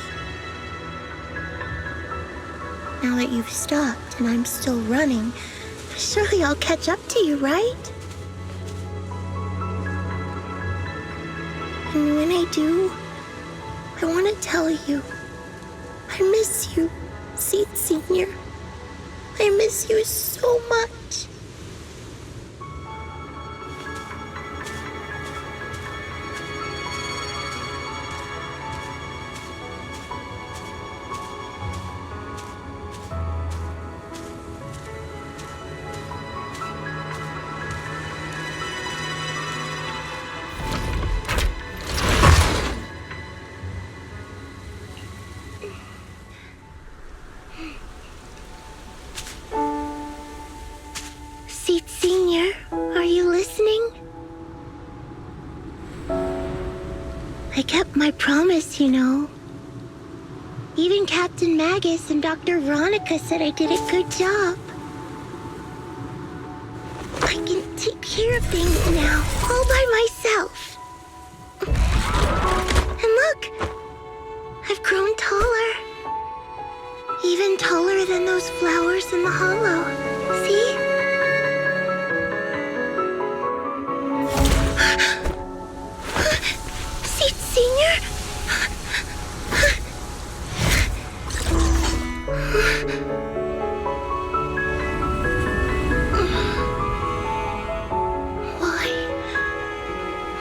Now that you've stopped and I'm still running, surely I'll catch up to you, right? And when I do, I want to tell you, I miss you, Seed Senior. I miss you so much. Seed Senior, are you listening? I kept my promise, you know. Even Captain Magus and Dr. Veronica said I did a good job. I can take care of things now, all by myself. And look, I've grown taller. Even taller than those flowers in the hollow. See? Seed Senior?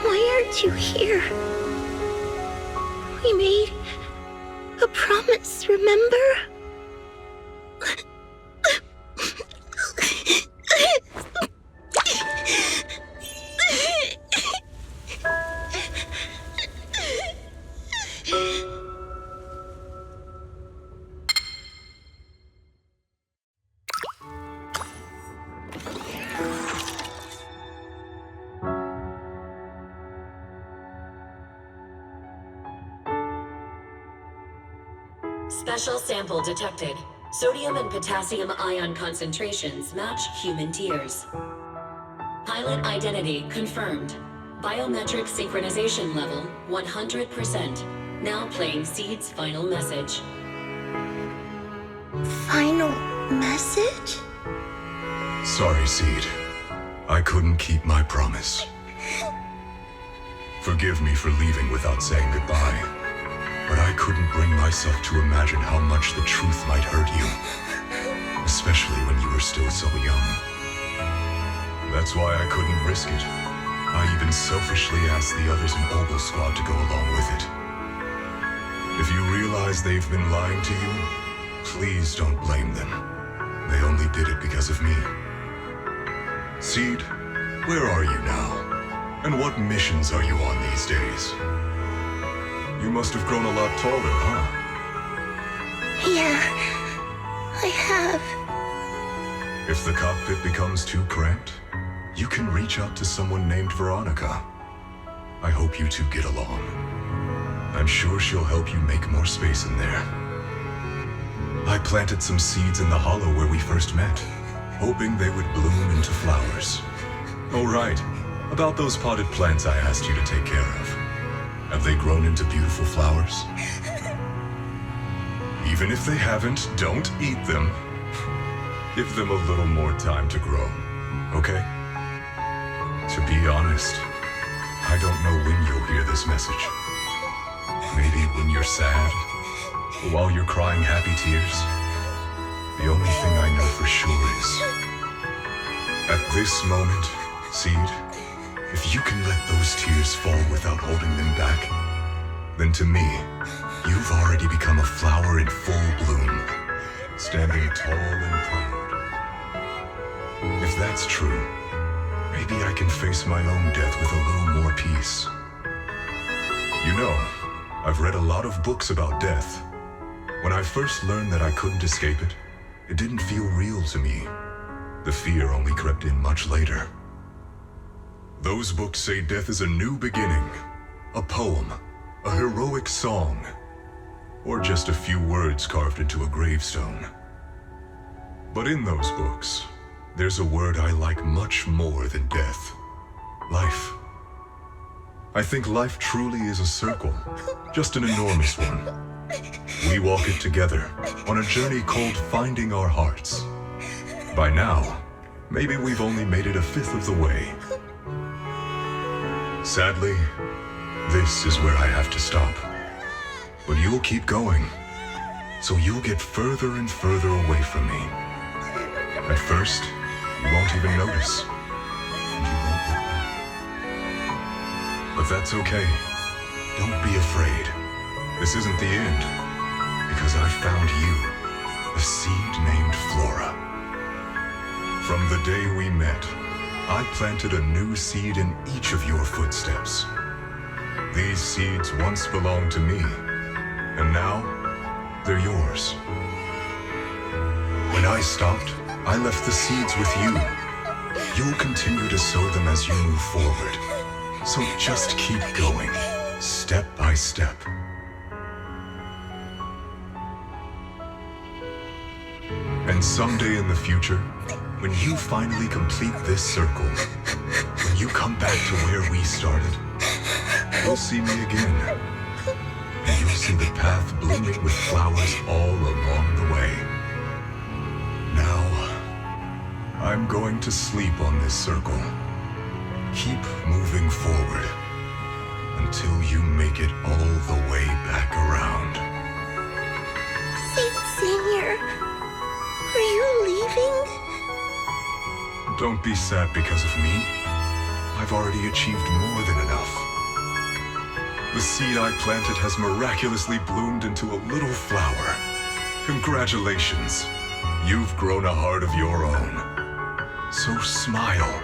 Why aren't you here? We made a promise, remember?
Special sample detected. Sodium and potassium ion concentrations match human tears. Pilot identity confirmed. Biometric synchronization level 100%. Now playing Seed's final message.
Final message?
Sorry, Seed. I couldn't keep my promise. Forgive me for leaving without saying goodbye. But I couldn't bring myself to imagine how much the truth might hurt you. Especially when you were still so young. That's why I couldn't risk it. I even selfishly asked the others in Ogle Squad to go along with it. If you realize they've been lying to you, please don't blame them. They only did it because of me. Seed, where are you now? And what missions are you on these days? You must have grown a lot taller, huh?
Yeah, I have.
If the cockpit becomes too cramped, you can reach out to someone named Veronica. I hope you two get along. I'm sure she'll help you make more space in there. I planted some seeds in the hollow where we first met, hoping they would bloom into flowers. Oh right, about those potted plants I asked you to take care of. Have they grown into beautiful flowers? Even if they haven't, don't eat them. Give them a little more time to grow, okay? To be honest, I don't know when you'll hear this message. Maybe when you're sad, or while you're crying happy tears. The only thing I know for sure is, at this moment, Seed, if you can let those tears fall without holding them back, then to me, you've already become a flower in full bloom, standing tall and proud. If that's true, maybe I can face my own death with a little more peace. You know, I've read a lot of books about death. When I first learned that I couldn't escape it, it didn't feel real to me. The fear only crept in much later. Those books say death is a new beginning, a poem, a heroic song, or just a few words carved into a gravestone. But in those books, there's a word I like much more than death: life. I think life truly is a circle, just an enormous one. We walk it together on a journey called finding our hearts. By now, maybe we've only made it a fifth of the way. Sadly, this is where I have to stop. But you'll keep going, so you'll get further and further away from me. At first, you won't even notice, and you won't look back. But that's okay. Don't be afraid. This isn't the end, because I found you, a seed named Flora. From the day we met, I planted a new seed in each of your footsteps. These seeds once belonged to me, and now they're yours. When I stopped, I left the seeds with you, You'll continue to sow them as you move forward. So just keep going, step by step. And someday in the future, when you finally complete this circle, when you come back to where we started, you'll see me again. And you'll see the path blooming with flowers all along the way. Now, I'm going to sleep on this circle. Keep moving forward until you make it all the way back around.
Seed Senior, are you leaving?
Don't be sad because of me. I've already achieved more than enough. The seed I planted has miraculously bloomed into a little flower. Congratulations. You've grown a heart of your own. So smile,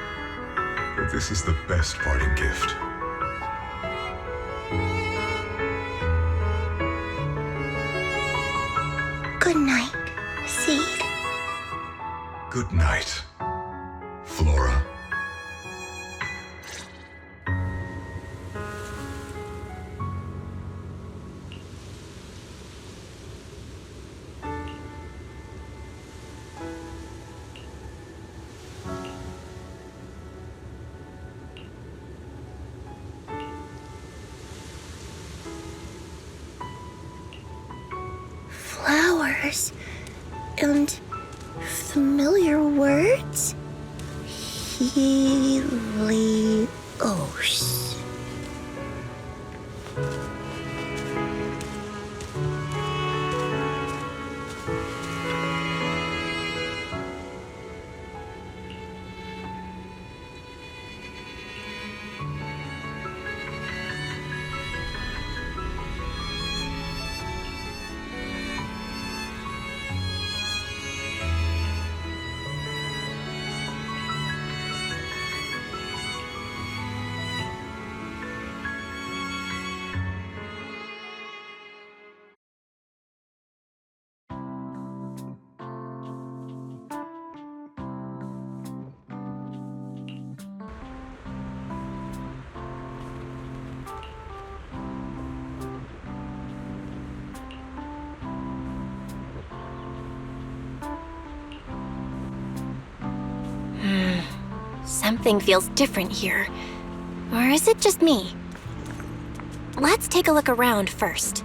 for this is the best parting gift.
Good night, Seed.
Good night, Flora.
Flowers and familiar words? Helios.
Something feels different here. Or is it just me? Let's take a look around first.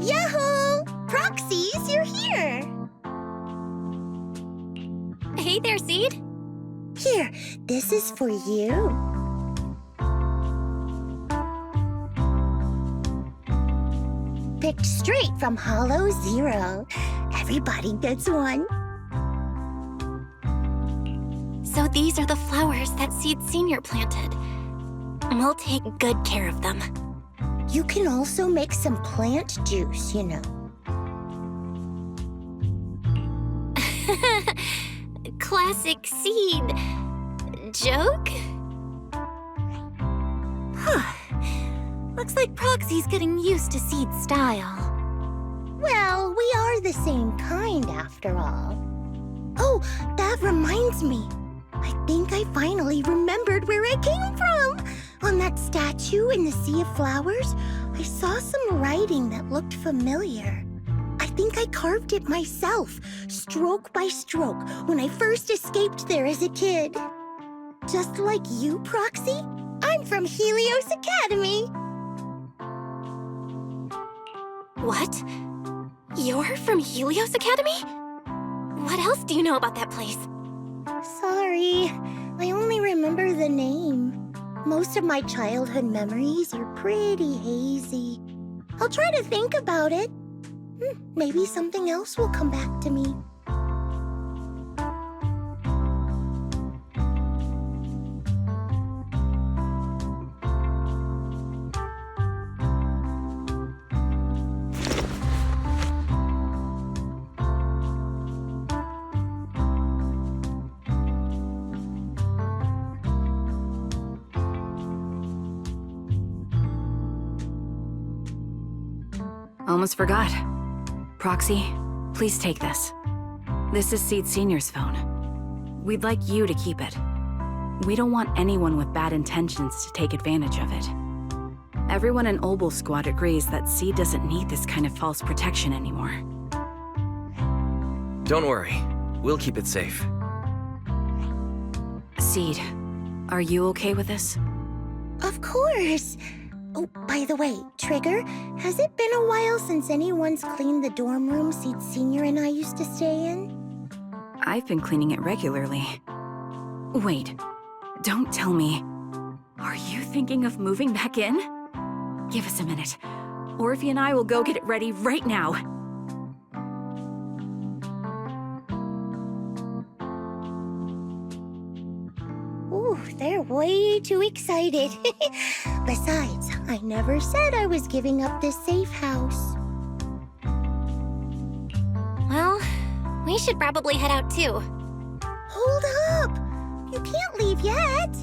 Yahoo! Proxies, you're here!
Hey there, Seed.
Here, this is for you. Picked straight from Hollow Zero. Everybody gets one.
So these are the flowers that Seed Senior planted. We'll take good care of them.
You can also make some plant juice, you know.
Classic Seed. Joke?
Huh. Looks like Proxy's getting used to Seed's style.
Well, we are the same kind after all. Oh, that reminds me. I think I finally remembered where I came from. On that statue in the sea of flowers, I saw some writing that looked familiar. I think I carved it myself, stroke by stroke, when I first escaped there as a kid. Just like you, Proxy, I'm from Helios Academy.
What? You're from Helios Academy? What else do you know about that place?
Sorry, I only remember the name. Most of my childhood memories are pretty hazy. I'll try to think about it. Maybe something else will come back to me.
Almost forgot. Proxy, please take this. This is Seed Senior's phone. We'd like you to keep it. We don't want anyone with bad intentions to take advantage of it. Everyone in Obel Squad agrees that Seed doesn't need this kind of false protection anymore.
Don't worry. We'll keep it safe.
Seed, are you okay with this?
Of course. Oh, by the way, Trigger, has it been a while since anyone's cleaned the dorm room Seed Senior and I used to stay in?
I've been cleaning it regularly. Wait, don't tell me. Are you thinking of moving back in? Give us a minute. Orphie and I will go get it ready right now.
Ooh, they're way too excited. Besides, I never said I was giving up this safe house.
Well, we should probably head out too.
Hold up! You can't leave yet!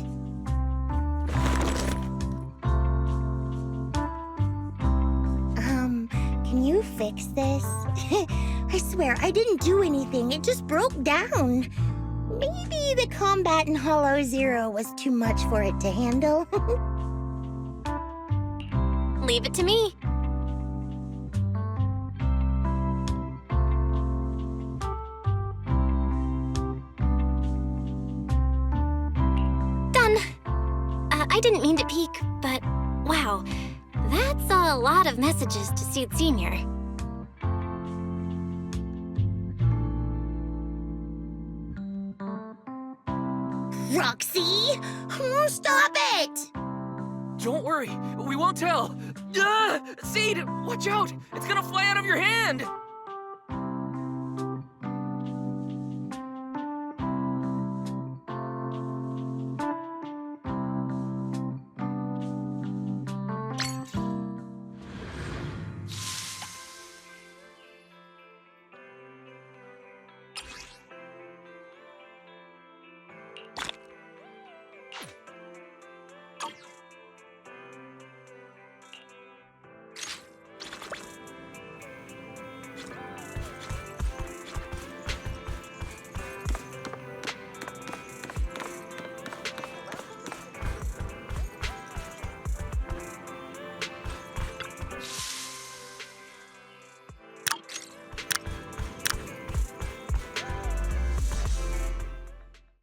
Can you fix this? I swear, I didn't do anything. It just broke down. Maybe the combat in Hollow Zero was too much for it to handle.
Leave it to me. Done. I didn't mean to peek, but wow, that's a lot of messages to Seed Senior.
Roxy! Stop it!
Don't worry. We won't tell. Seed, watch out. It's gonna fly out of your hand.